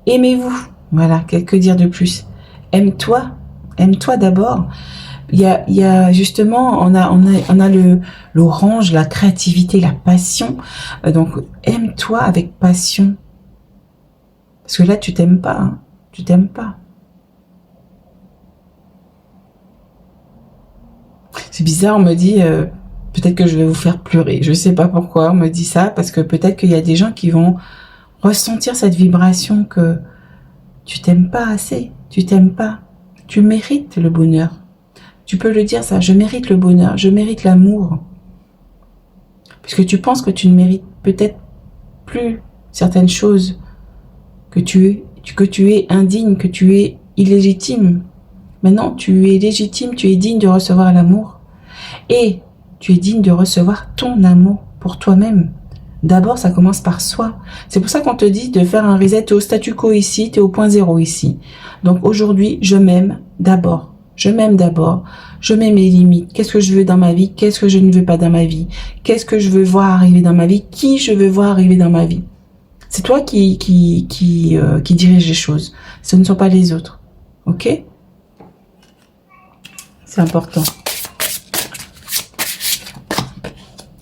Speaker 1: Aimez-vous. Voilà, que dire de plus? Aime-toi. Aime-toi d'abord. Il y a justement, on a l'orange, la créativité, la passion. Donc, aime-toi avec passion. Parce que là, tu t'aimes pas. Hein. Tu t'aimes pas. C'est bizarre, on me dit, peut-être que je vais vous faire pleurer. Je sais pas pourquoi on me dit ça, parce que peut-être qu'il y a des gens qui vont ressentir cette vibration que tu t'aimes pas assez. Tu t'aimes pas. Tu mérites le bonheur. Tu peux le dire ça, je mérite le bonheur, je mérite l'amour. Puisque tu penses que tu ne mérites peut-être plus certaines choses, que tu es indigne, que tu es illégitime. Maintenant, tu es légitime, tu es digne de recevoir l'amour. Et tu es digne de recevoir ton amour pour toi-même. D'abord, ça commence par soi. C'est pour ça qu'on te dit de faire un reset. Tu es au statu quo ici, tu es au point zéro ici. Donc aujourd'hui, je m'aime d'abord. Je m'aime d'abord, je mets mes limites. Qu'est-ce que je veux dans ma vie? Qu'est-ce que je ne veux pas dans ma vie? Qu'est-ce que je veux voir arriver dans ma vie? Qui je veux voir arriver dans ma vie? C'est toi qui dirige les choses. Ce ne sont pas les autres. Ok? C'est important.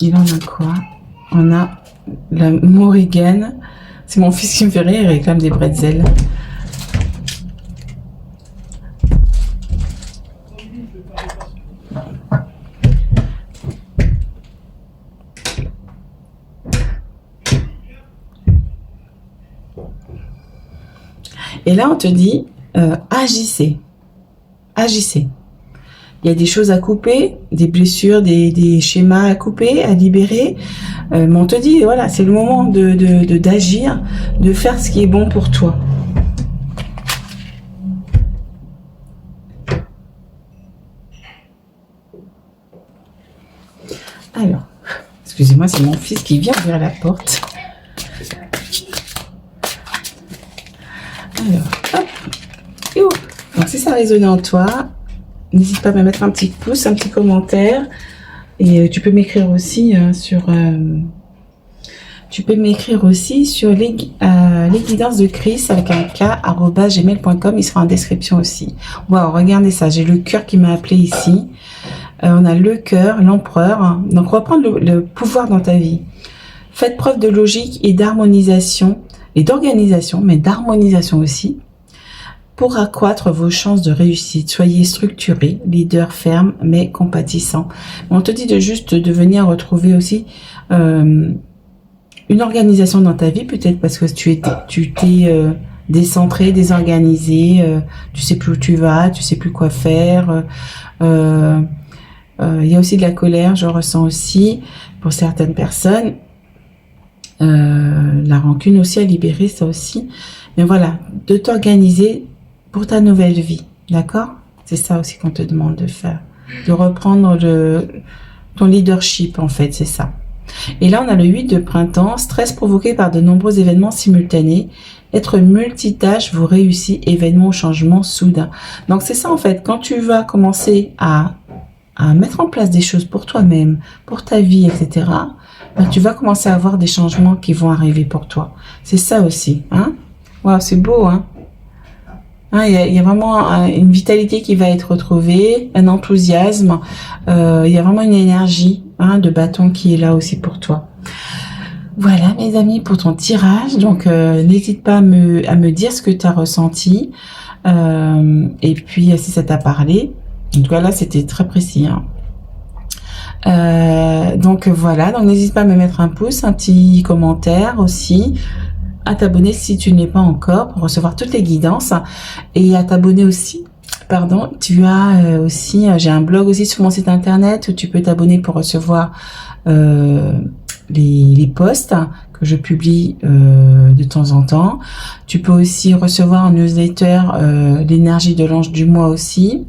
Speaker 1: Il en a quoi? On a la Morrigan. C'est mon fils qui me fait rire, il réclame des bretzels. Et là, on te dit, agissez. Agissez. Il y a des choses à couper, des blessures, des schémas à couper, à libérer. Mais on te dit, voilà, c'est le moment d'agir, de faire ce qui est bon pour toi. Alors, excusez-moi, c'est mon fils qui vient ouvrir la porte. Alors, hop, et oh. Donc si ça résonne en toi, n'hésite pas à me mettre un petit pouce, un petit commentaire. Et tu peux m'écrire aussi sur les guidances de Chris avec un k @gmail.com. Il sera en description aussi. Waouh, regardez ça, j'ai le cœur qui m'a appelé ici. On a le cœur, l'empereur. Donc on va prendre le pouvoir dans ta vie. Faites preuve de logique et d'harmonisation et d'organisation, mais d'harmonisation aussi, pour accroître vos chances de réussite. Soyez structuré, leader ferme, mais compatissant. On te dit de venir retrouver aussi une organisation dans ta vie, peut-être parce que tu t'es décentré, désorganisé, tu sais plus où tu vas, tu sais plus quoi faire. Il y a aussi de la colère, je ressens aussi pour certaines personnes. La rancune aussi à libérer, ça aussi. Mais voilà, de t'organiser pour ta nouvelle vie, d'accord? C'est ça aussi qu'on te demande de faire, de reprendre ton leadership en fait, c'est ça. Et là on a le 8 de printemps, stress provoqué par de nombreux événements simultanés, être multitâche vous réussit, événement ou changement soudain. Donc c'est ça en fait, quand tu vas commencer à mettre en place des choses pour toi-même, pour ta vie, etc., ben, tu vas commencer à avoir des changements qui vont arriver pour toi. C'est ça aussi, hein? Waouh, c'est beau, hein? Il y a vraiment une vitalité qui va être retrouvée, un enthousiasme, il y a vraiment une énergie de bâton qui est là aussi pour toi. Voilà mes amis pour ton tirage, donc n'hésite pas à me dire ce que tu as ressenti, et puis si ça t'a parlé. En tout cas là c'était très précis, hein. Donc voilà, donc n'hésite pas à me mettre un pouce, un petit commentaire aussi, à t'abonner si tu ne l'es pas encore pour recevoir toutes les guidances, et à t'abonner aussi, pardon, tu as aussi, j'ai un blog aussi sur mon site internet où tu peux t'abonner pour recevoir les posts que je publie de temps en temps. Tu peux aussi recevoir en newsletter l'énergie de l'ange du mois aussi.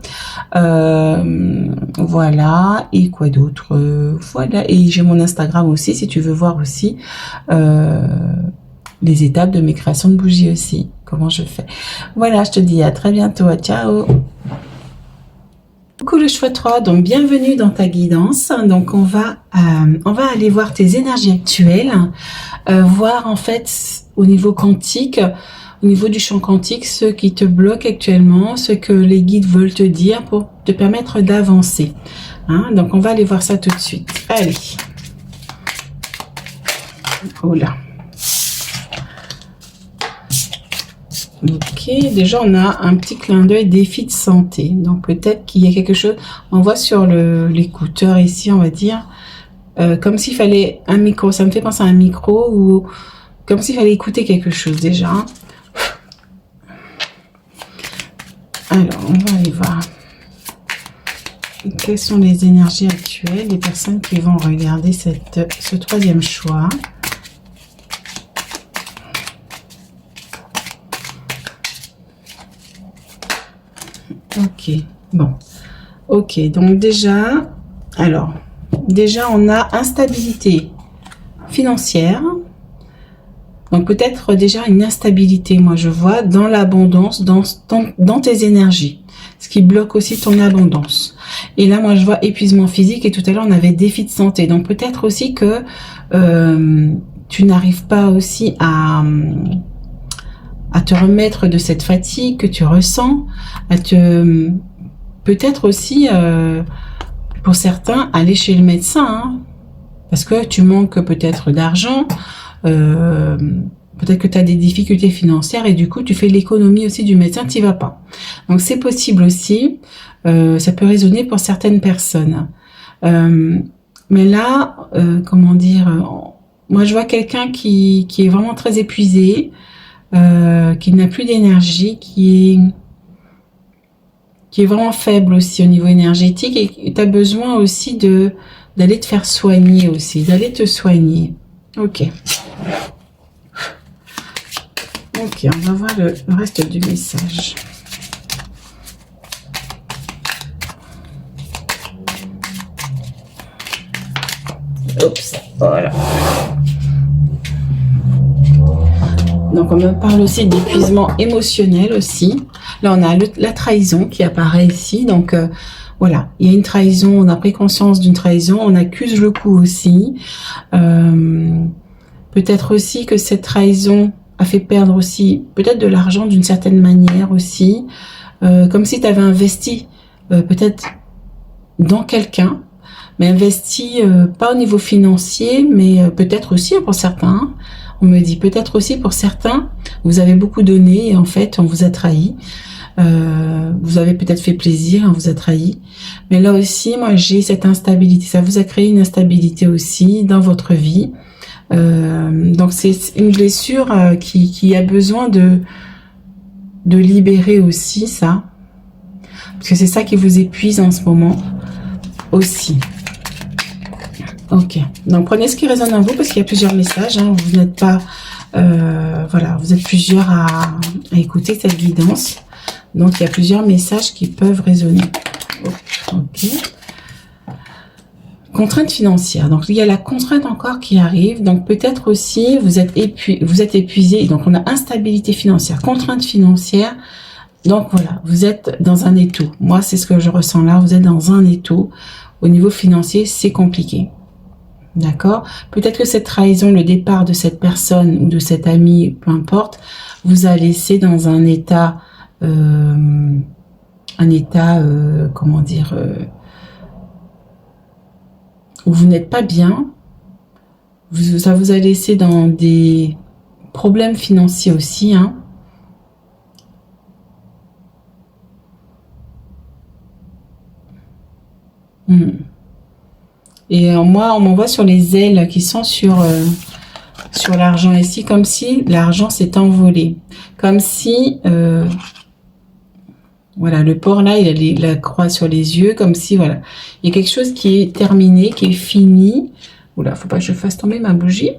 Speaker 1: Voilà, et quoi d'autre, voilà, et j'ai mon Instagram aussi si tu veux voir aussi les étapes de mes créations de bougies aussi, comment je fais. Voilà, je te dis à très bientôt, ciao. Coucou le choix 3, donc bienvenue dans ta guidance. Donc on va aller voir tes énergies actuelles, voir en fait au niveau quantique, au niveau du champ quantique, ce qui te bloque actuellement, ce que les guides veulent te dire pour te permettre d'avancer. Hein, donc on va aller voir ça tout de suite. Allez. Oh là. Ok, déjà on a un petit clin d'œil défi de santé, donc peut-être qu'il y a quelque chose, on voit sur l'écouteur ici, on va dire, comme s'il fallait un micro, ça me fait penser à un micro, ou comme s'il fallait écouter quelque chose déjà. Alors, on va aller voir quelles sont les énergies actuelles des personnes qui vont regarder ce troisième choix. Ok, bon, ok, donc déjà on a instabilité financière, donc peut-être déjà une instabilité, moi je vois, dans l'abondance, dans tes énergies, ce qui bloque aussi ton abondance. Et là moi je vois épuisement physique, et tout à l'heure on avait défi de santé, donc peut-être aussi que tu n'arrives pas aussi à te remettre de cette fatigue que tu ressens, peut-être aussi, pour certains, aller chez le médecin, hein, parce que tu manques peut-être d'argent, peut-être que tu as des difficultés financières, et du coup, tu fais l'économie aussi du médecin, tu n'y vas pas. Donc, c'est possible aussi, ça peut résonner pour certaines personnes. Mais là, comment dire, moi, je vois quelqu'un qui est vraiment très épuisé, qui n'a plus d'énergie, qui est vraiment faible aussi au niveau énergétique, et tu as besoin aussi d'aller te faire soigner aussi, d'aller te soigner. Ok. Ok, on va voir le reste du message. Oups, voilà. Donc on me parle aussi d'épuisement émotionnel aussi. Là on a la trahison qui apparaît ici. Donc voilà, il y a une trahison, on a pris conscience d'une trahison, on accuse le coup aussi. Peut-être aussi que cette trahison a fait perdre aussi peut-être de l'argent d'une certaine manière aussi, comme si tu avais investi peut-être dans quelqu'un, mais investi pas au niveau financier, mais peut-être aussi pour certains. On me dit peut-être aussi pour certains, vous avez beaucoup donné et en fait on vous a trahi. Vous avez peut-être fait plaisir, on vous a trahi. Mais là aussi, moi j'ai cette instabilité. Ça vous a créé une instabilité aussi dans votre vie. Donc c'est une blessure qui a besoin de libérer aussi ça. Parce que c'est ça qui vous épuise en ce moment aussi. Ok, donc prenez ce qui résonne en vous parce qu'il y a plusieurs messages. Hein. Vous n'êtes pas... voilà, vous êtes plusieurs à écouter cette guidance. Donc il y a plusieurs messages qui peuvent résonner. Ok. Contrainte financière. Donc il y a la contrainte encore qui arrive. Donc peut-être aussi vous êtes épuisé. Donc on a instabilité financière, contrainte financière. Donc voilà, vous êtes dans un étau. Moi c'est ce que je ressens là. Vous êtes dans un étau. Au niveau financier, c'est compliqué. D'accord? Peut-être que cette trahison, le départ de cette personne ou de cet ami, peu importe, vous a laissé dans un état, comment dire, où vous n'êtes pas bien. Ça vous a laissé dans des problèmes financiers aussi, hein. Et moi, on m'envoie sur les ailes qui sont sur l'argent ici, comme si l'argent s'est envolé. Comme si, voilà, le porc là, il a la croix sur les yeux, comme si, voilà, il y a quelque chose qui est terminé, qui est fini. Oula, faut pas que je fasse tomber ma bougie.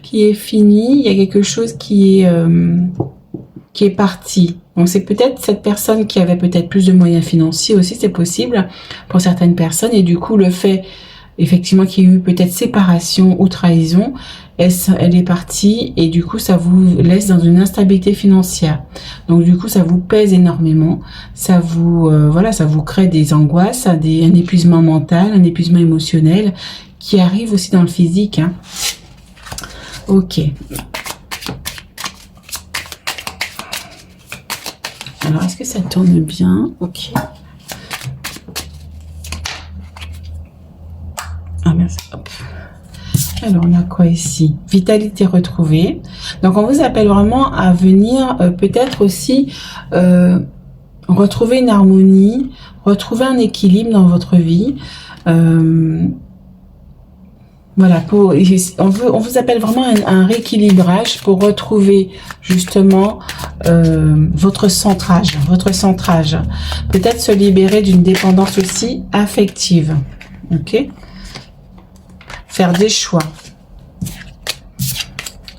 Speaker 1: Qui est fini, il y a quelque chose qui est parti. Donc c'est peut-être cette personne qui avait peut-être plus de moyens financiers aussi, c'est possible pour certaines personnes. Et du coup, le fait effectivement qu'il y ait eu peut-être séparation ou trahison, elle est partie et du coup ça vous laisse dans une instabilité financière. Donc du coup ça vous pèse énormément, ça vous voilà, ça vous crée des angoisses, un épuisement mental, un épuisement émotionnel qui arrive aussi dans le physique, hein. Ok. Alors est-ce que ça tourne bien? Ok. Ah merci. Hop. Alors on a quoi ici? Vitalité retrouvée. Donc on vous appelle vraiment à venir peut-être aussi retrouver une harmonie, retrouver un équilibre dans votre vie. Voilà, on vous appelle vraiment un rééquilibrage pour retrouver justement votre centrage. Peut-être se libérer d'une dépendance aussi affective. Ok? Faire des choix.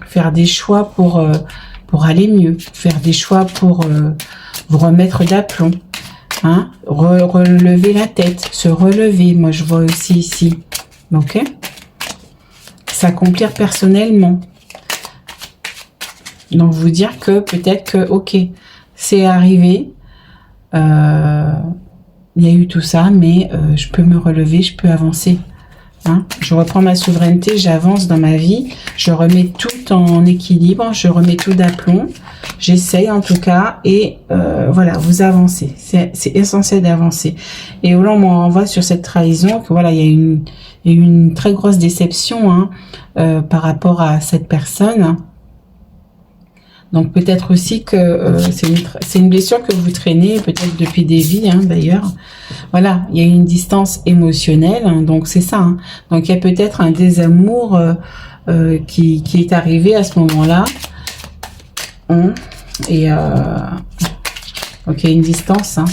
Speaker 1: Faire des choix pour aller mieux. Faire des choix pour vous remettre d'aplomb. Hein? Relever la tête. Se relever. Moi, je vois aussi ici. Ok? S'accomplir personnellement. Donc, vous dire que peut-être que, ok, c'est arrivé. Il y a eu tout ça, mais je peux me relever, je peux avancer. Hein, je reprends ma souveraineté, j'avance dans ma vie, je remets tout en équilibre, je remets tout d'aplomb, j'essaye en tout cas, et voilà, vous avancez, c'est essentiel d'avancer. Et là on m'envoie sur cette trahison que voilà, il y a une très grosse déception, hein, par rapport à cette personne. Donc peut-être aussi que c'est une blessure que vous traînez peut-être depuis des vies, hein, d'ailleurs. Voilà, il y a une distance émotionnelle, hein, donc c'est ça. Hein. Donc il y a peut-être un désamour qui est arrivé à ce moment-là. Hein, et donc il y a une distance. Hein.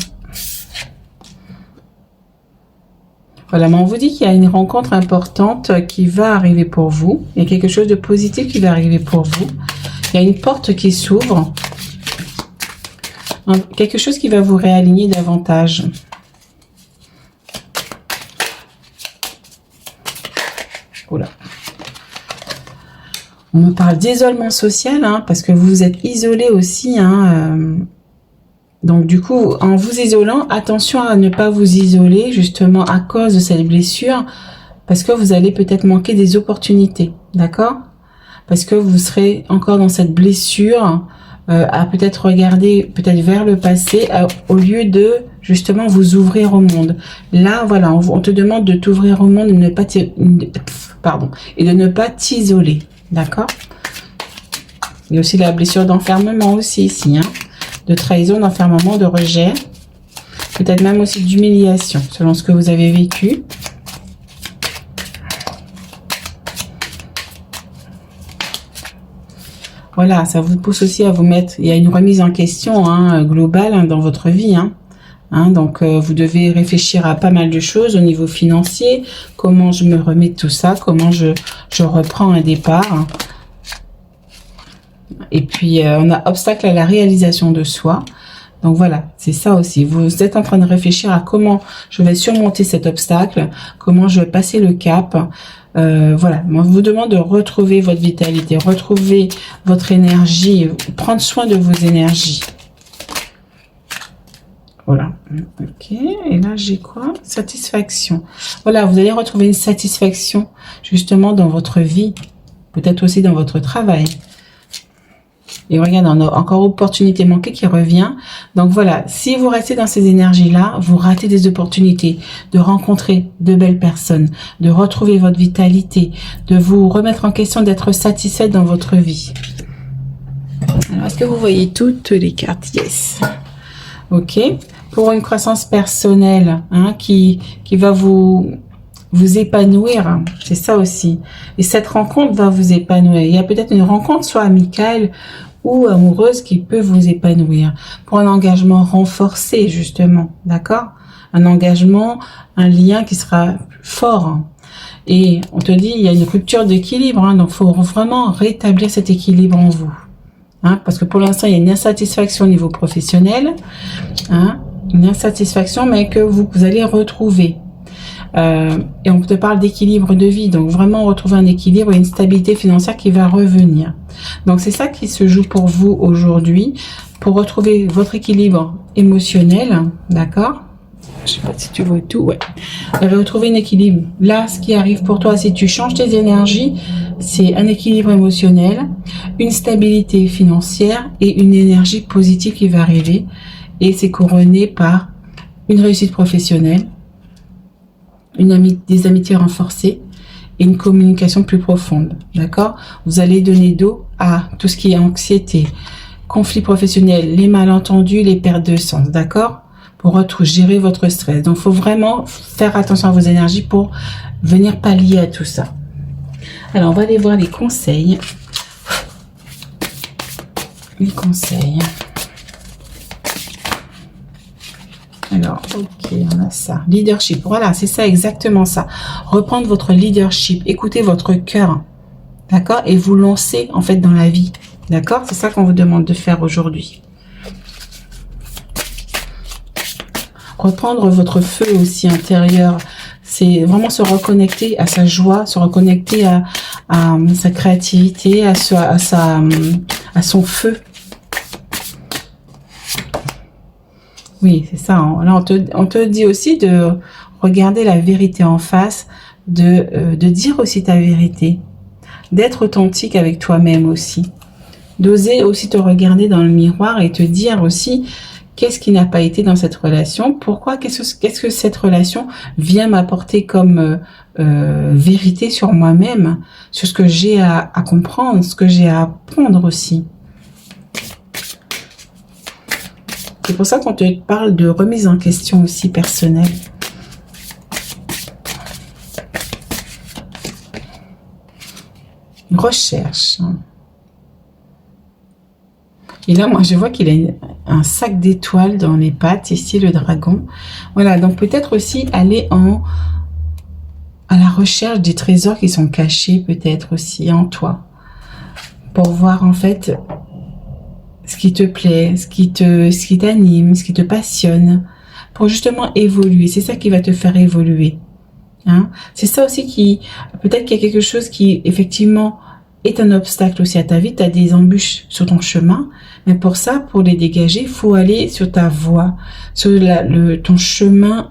Speaker 1: Voilà, mais on vous dit qu'il y a une rencontre importante qui va arriver pour vous. Il y a quelque chose de positif qui va arriver pour vous. Il y a une porte qui s'ouvre. Quelque chose qui va vous réaligner davantage. Oula. On me parle d'isolement social, hein, parce que vous êtes isolé aussi. Hein, Donc du coup, en vous isolant, attention à ne pas vous isoler justement à cause de cette blessure, parce que vous allez peut-être manquer des opportunités, d'accord? Parce que vous serez encore dans cette blessure, à peut-être regarder peut-être vers le passé, au lieu de justement vous ouvrir au monde. Là, voilà, on te demande de t'ouvrir au monde et de ne pas et de ne pas t'isoler, d'accord? Il y a aussi la blessure d'enfermement aussi ici, hein, de trahison, d'enfermement, de rejet, peut-être même aussi d'humiliation, selon ce que vous avez vécu. Voilà, ça vous pousse aussi à vous mettre, il y a une remise en question hein, globale hein, dans votre vie. Donc, vous devez réfléchir à pas mal de choses au niveau financier. Comment je me remets de tout ça? Comment je reprends un départ? Et puis, on a obstacle à la réalisation de soi. Donc voilà, c'est ça aussi. Vous êtes en train de réfléchir à comment je vais surmonter cet obstacle, comment je vais passer le cap. Voilà, moi, je vous demande de retrouver votre vitalité, retrouver votre énergie, prendre soin de vos énergies. Voilà, ok, et là j'ai quoi? Satisfaction. Voilà, vous allez retrouver une satisfaction justement dans votre vie, peut-être aussi dans votre travail. Et regarde, on a encore opportunité manquée qui revient. Donc voilà, si vous restez dans ces énergies-là, vous ratez des opportunités de rencontrer de belles personnes, de retrouver votre vitalité, de vous remettre en question, d'être satisfait dans votre vie. Alors, est-ce que vous voyez toutes les cartes? Yes. Ok. Pour une croissance personnelle, hein, qui va vous épanouir, c'est ça aussi. Et cette rencontre va vous épanouir. Il y a peut-être une rencontre soit amicale ou amoureuse qui peut vous épanouir. Pour un engagement renforcé, justement, d'accord? Un engagement, un lien qui sera fort. Et on te dit, il y a une rupture d'équilibre, hein, donc il faut vraiment rétablir cet équilibre en vous. Hein, parce que pour l'instant, il y a une insatisfaction au niveau professionnel, hein, une insatisfaction, mais que vous allez retrouver. Et on te parle d'équilibre de vie, donc vraiment retrouver un équilibre et une stabilité financière qui va revenir. Donc c'est ça qui se joue pour vous aujourd'hui, pour retrouver votre équilibre émotionnel, d'accord? Je sais pas si tu vois tout, ouais. Vous allez retrouver un équilibre. Là, ce qui arrive pour toi, si tu changes tes énergies, c'est un équilibre émotionnel, une stabilité financière et une énergie positive qui va arriver. Et c'est couronné par une réussite professionnelle, des amitiés renforcées et une communication plus profonde, d'accord? Vous allez donner dos à tout ce qui est anxiété, conflits professionnels, les malentendus, les pertes de sens, d'accord? Pour gérer votre stress. Donc, il faut vraiment faire attention à vos énergies pour venir pallier à tout ça. Alors, on va aller voir les conseils. Les conseils. Alors, ok, on a ça. Leadership, voilà, c'est ça, exactement ça. Reprendre votre leadership, écoutez votre cœur, d'accord? Et vous lancer, en fait, dans la vie, d'accord? C'est ça qu'on vous demande de faire aujourd'hui. Reprendre votre feu aussi intérieur, c'est vraiment se reconnecter à sa joie, se reconnecter à sa créativité, à son feu. Oui, c'est ça. Hein. Là, on te dit aussi de regarder la vérité en face, de dire aussi ta vérité, d'être authentique avec toi-même aussi, d'oser aussi te regarder dans le miroir et te dire aussi qu'est-ce qui n'a pas été dans cette relation, pourquoi, qu'est-ce que cette relation vient m'apporter comme vérité sur moi-même, sur ce que j'ai à comprendre, ce que j'ai à apprendre aussi. C'est pour ça qu'on te parle de remise en question aussi personnelle. Recherche. Et là, moi, je vois qu'il a un sac d'étoiles dans les pattes, ici, le dragon. Voilà, donc peut-être aussi aller à la recherche des trésors qui sont cachés, peut-être aussi en toi. Pour voir, en fait, ce qui te plaît, ce qui t'anime, ce qui te passionne, pour justement évoluer. C'est ça qui va te faire évoluer. Hein? C'est ça aussi peut-être qu'il y a quelque chose qui, effectivement, est un obstacle aussi à ta vie. Tu as des embûches sur ton chemin. Mais pour ça, pour les dégager, il faut aller sur ta voie, sur ton chemin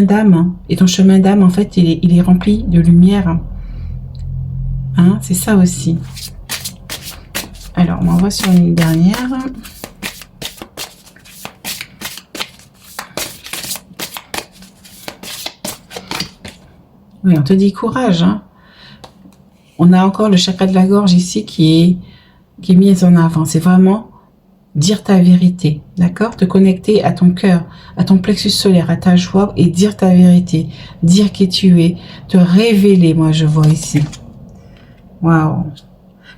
Speaker 1: d'âme. Et ton chemin d'âme, en fait, il est rempli de lumière. Hein, c'est ça aussi. Alors, on va sur une dernière. Oui, on te dit courage. Hein. On a encore le chakra de la gorge ici qui est mis en avant. C'est vraiment dire ta vérité, d'accord? Te connecter à ton cœur, à ton plexus solaire, à ta joie et dire ta vérité. Dire qui tu es. Te révéler, moi je vois ici. Waouh!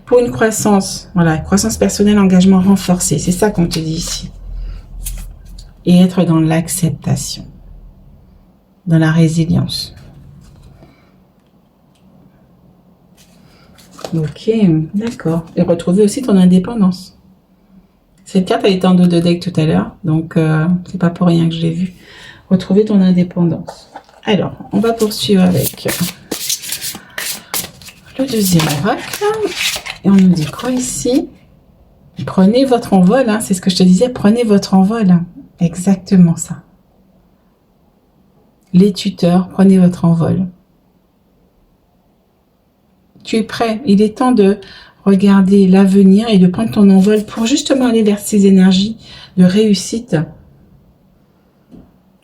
Speaker 1: Pour une croissance, voilà, croissance personnelle, engagement renforcé. C'est ça qu'on te dit ici. Et être dans l'acceptation. Dans la résilience. Ok, d'accord. Et retrouver aussi ton indépendance. Cette carte, elle était en dos de deck tout à l'heure, donc c'est pas pour rien que je l'ai vue. Retrouver ton indépendance. Alors, on va poursuivre avec le deuxième oracle. Et on nous dit quoi ici? Prenez votre envol, hein, c'est ce que je te disais, prenez votre envol. Exactement ça. Les tuteurs, prenez votre envol. Tu es prêt. Il est temps de regarder l'avenir et de prendre ton envol pour justement aller vers ces énergies de réussite.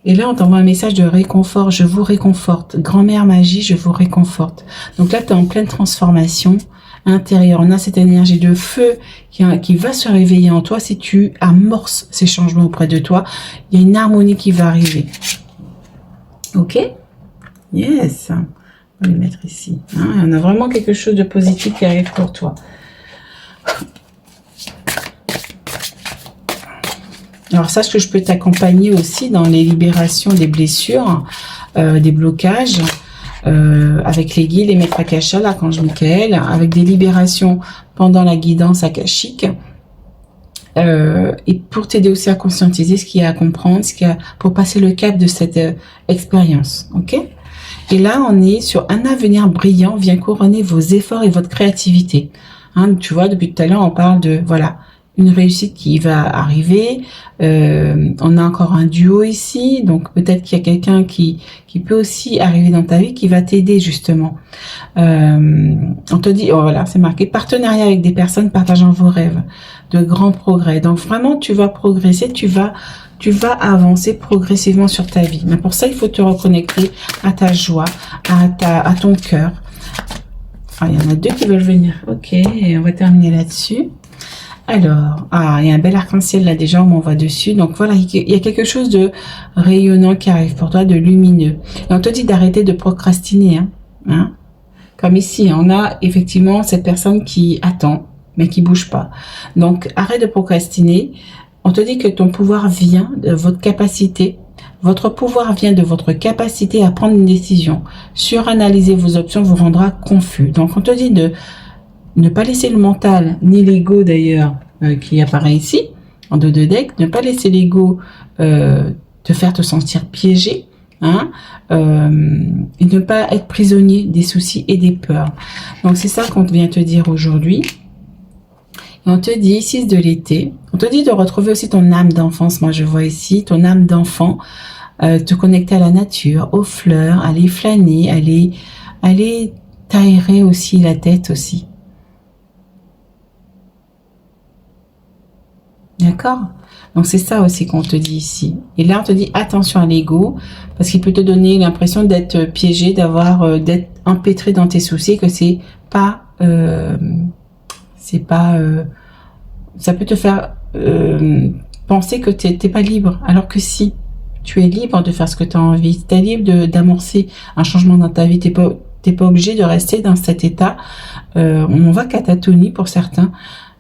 Speaker 1: Et là, on t'envoie un message de réconfort. Je vous réconforte. Grand-mère magie, je vous réconforte. Donc là, tu es en pleine transformation intérieure. On a cette énergie de feu qui va se réveiller en toi si tu amorces ces changements auprès de toi. Il y a une harmonie qui va arriver. Ok? Yes. On va les mettre ici. Hein, on a vraiment quelque chose de positif qui arrive pour toi. Alors, sache que je peux t'accompagner aussi dans les libérations des blessures, des blocages, avec les guides, les maîtres Akasha, l'archange Michael, avec des libérations pendant la guidance akashique. Et pour t'aider aussi à conscientiser ce qu'il y a à comprendre, pour passer le cap de cette expérience. Ok? Et là, on est sur un avenir brillant vient couronner vos efforts et votre créativité. Hein, tu vois, depuis tout à l'heure, on parle de, voilà, une réussite qui va arriver. On a encore un duo ici, donc peut-être qu'il y a quelqu'un qui peut aussi arriver dans ta vie, qui va t'aider justement. On te dit, oh voilà, c'est marqué, partenariat avec des personnes partageant vos rêves, de grands progrès. Donc vraiment, tu vas progresser, tu vas avancer progressivement sur ta vie. Mais pour ça, il faut te reconnecter à ta joie, à ton cœur. Ah, il y en a deux qui veulent venir. Ok, et on va terminer là-dessus. Alors, il y a un bel arc-en-ciel là déjà, on m'envoie dessus. Donc voilà, il y a quelque chose de rayonnant qui arrive pour toi, de lumineux. Et on te dit d'arrêter de procrastiner. Hein. Comme ici, on a effectivement cette personne qui attend, mais qui bouge pas. Donc, arrête de procrastiner. On te dit que ton pouvoir vient de votre capacité. Votre pouvoir vient de votre capacité à prendre une décision. Suranalyser vos options vous rendra confus. Donc, on te dit de ne pas laisser le mental, ni l'ego d'ailleurs, qui apparaît ici, en dos de deck, ne pas laisser l'ego te faire te sentir piégé, hein, et ne pas être prisonnier des soucis et des peurs. Donc, c'est ça qu'on vient te dire aujourd'hui. Et on te dit, 6 de l'été, on te dit de retrouver aussi ton âme d'enfance. Moi, je vois ici ton âme d'enfant, te connecter à la nature, aux fleurs, aller flâner, aller t'aérer aussi la tête aussi. D'accord? Donc, c'est ça aussi qu'on te dit ici. Et là, on te dit attention à l'ego, parce qu'il peut te donner l'impression d'être piégé, d'être empêtré dans tes soucis, que c'est pas... ça peut te faire penser que t'es pas libre, alors que si, tu es libre de faire ce que tu as envie, tu es libre d'amorcer un changement dans ta vie, t'es pas obligé de rester dans cet état, on va catatonie pour certains,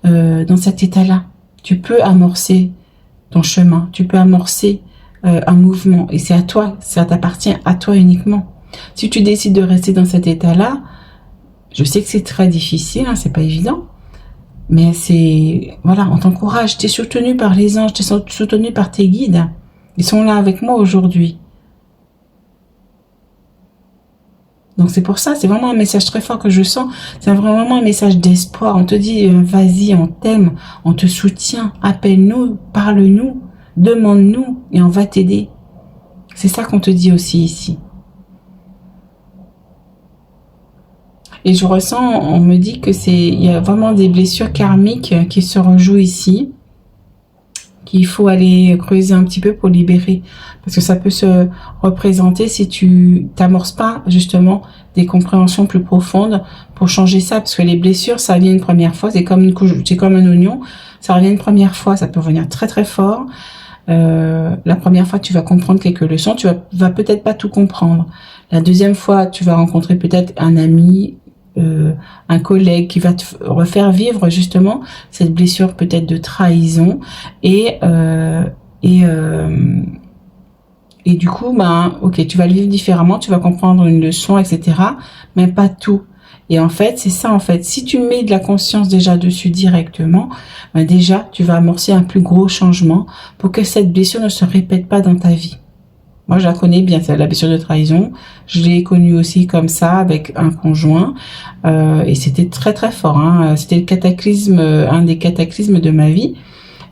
Speaker 1: dans cet état-là. Tu peux amorcer ton chemin, tu peux amorcer un mouvement, et c'est à toi, ça t'appartient à toi uniquement. Si tu décides de rester dans cet état-là, je sais que c'est très difficile, hein, c'est pas évident, mais c'est, voilà, on t'encourage, tu es soutenu par les anges, tu es soutenu par tes guides. Ils sont là avec moi aujourd'hui. Donc c'est pour ça, c'est vraiment un message très fort que je sens. C'est vraiment un message d'espoir. On te dit, vas-y, on t'aime, on te soutient, appelle-nous, parle-nous, demande-nous et on va t'aider. C'est ça qu'on te dit aussi ici. Et je ressens, on me dit que il y a vraiment des blessures karmiques qui se rejouent ici, qu'il faut aller creuser un petit peu pour libérer. Parce que ça peut se représenter si tu t'amorces pas justement des compréhensions plus profondes pour changer ça. Parce que les blessures, ça vient une première fois, c'est comme un oignon, ça revient une première fois, ça peut venir très très fort. La première fois, tu vas comprendre quelques leçons, tu vas peut-être pas tout comprendre. La deuxième fois, tu vas rencontrer peut-être un ami, un collègue qui va te refaire vivre justement cette blessure peut-être de trahison et du coup ok, tu vas le vivre différemment, tu vas comprendre une leçon, etc., mais pas tout. Et en fait, c'est ça, en fait, si tu mets de la conscience déjà dessus directement, déjà tu vas amorcer un plus gros changement pour que cette blessure ne se répète pas dans ta vie. Moi, je la connais bien, c'est la blessure de trahison. Je l'ai connue aussi comme ça avec un conjoint, et c'était très très fort. Hein. C'était le cataclysme, un des cataclysmes de ma vie,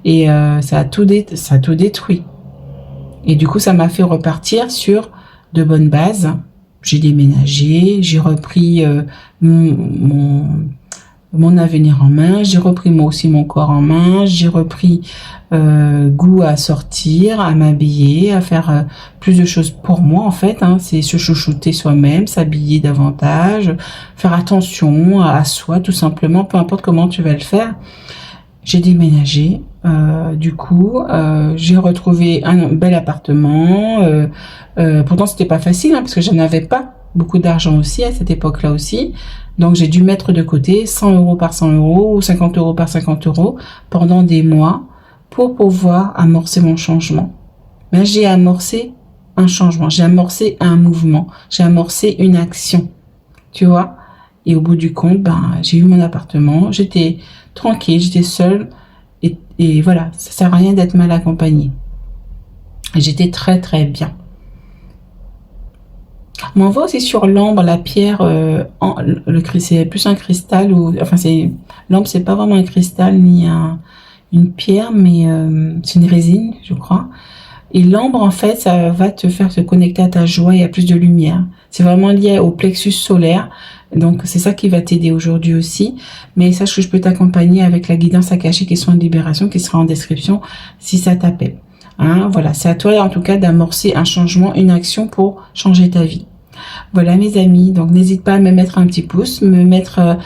Speaker 1: et ça a tout détruit. Et du coup, ça m'a fait repartir sur de bonnes bases. J'ai déménagé, j'ai repris mon avenir en main, j'ai repris moi aussi mon corps en main, j'ai repris goût à sortir, à m'habiller, à faire plus de choses pour moi en fait, hein. C'est se chouchouter soi-même, s'habiller davantage, faire attention à soi tout simplement, peu importe comment tu vas le faire. J'ai déménagé, du coup j'ai retrouvé un bel appartement, pourtant c'était pas facile hein, parce que je n'avais pas beaucoup d'argent aussi à cette époque-là aussi. Donc, j'ai dû mettre de côté 100 € par 100 € ou 50 € par 50 € pendant des mois pour pouvoir amorcer mon changement. Mais j'ai amorcé un changement, j'ai amorcé un mouvement, j'ai amorcé une action, tu vois. Et au bout du compte, j'ai eu mon appartement, j'étais tranquille, j'étais seule et voilà, ça sert à rien d'être mal accompagnée. J'étais très très bien. On m'envoie aussi sur l'ambre, la pierre, c'est plus un cristal ou, enfin l'ambre c'est pas vraiment un cristal ni une pierre, mais c'est une résine, je crois. Et l'ambre en fait, ça va te faire se connecter à ta joie et à plus de lumière. C'est vraiment lié au plexus solaire, donc c'est ça qui va t'aider aujourd'hui aussi. Mais sache que je peux t'accompagner avec la guidance akashique et soins de libération qui sera en description si ça t'appelle. Hein, voilà, c'est à toi en tout cas d'amorcer un changement, une action pour changer ta vie. Voilà mes amis, donc n'hésite pas à me mettre un petit pouce, me mettre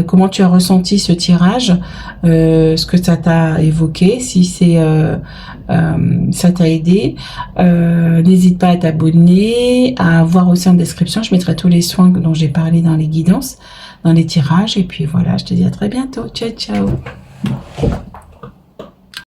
Speaker 1: comment tu as ressenti ce tirage, ce que ça t'a évoqué, si ça t'a aidé. N'hésite pas à t'abonner, à voir aussi en description, je mettrai tous les soins dont j'ai parlé dans les guidances, dans les tirages, et puis voilà, je te dis à très bientôt, ciao ciao.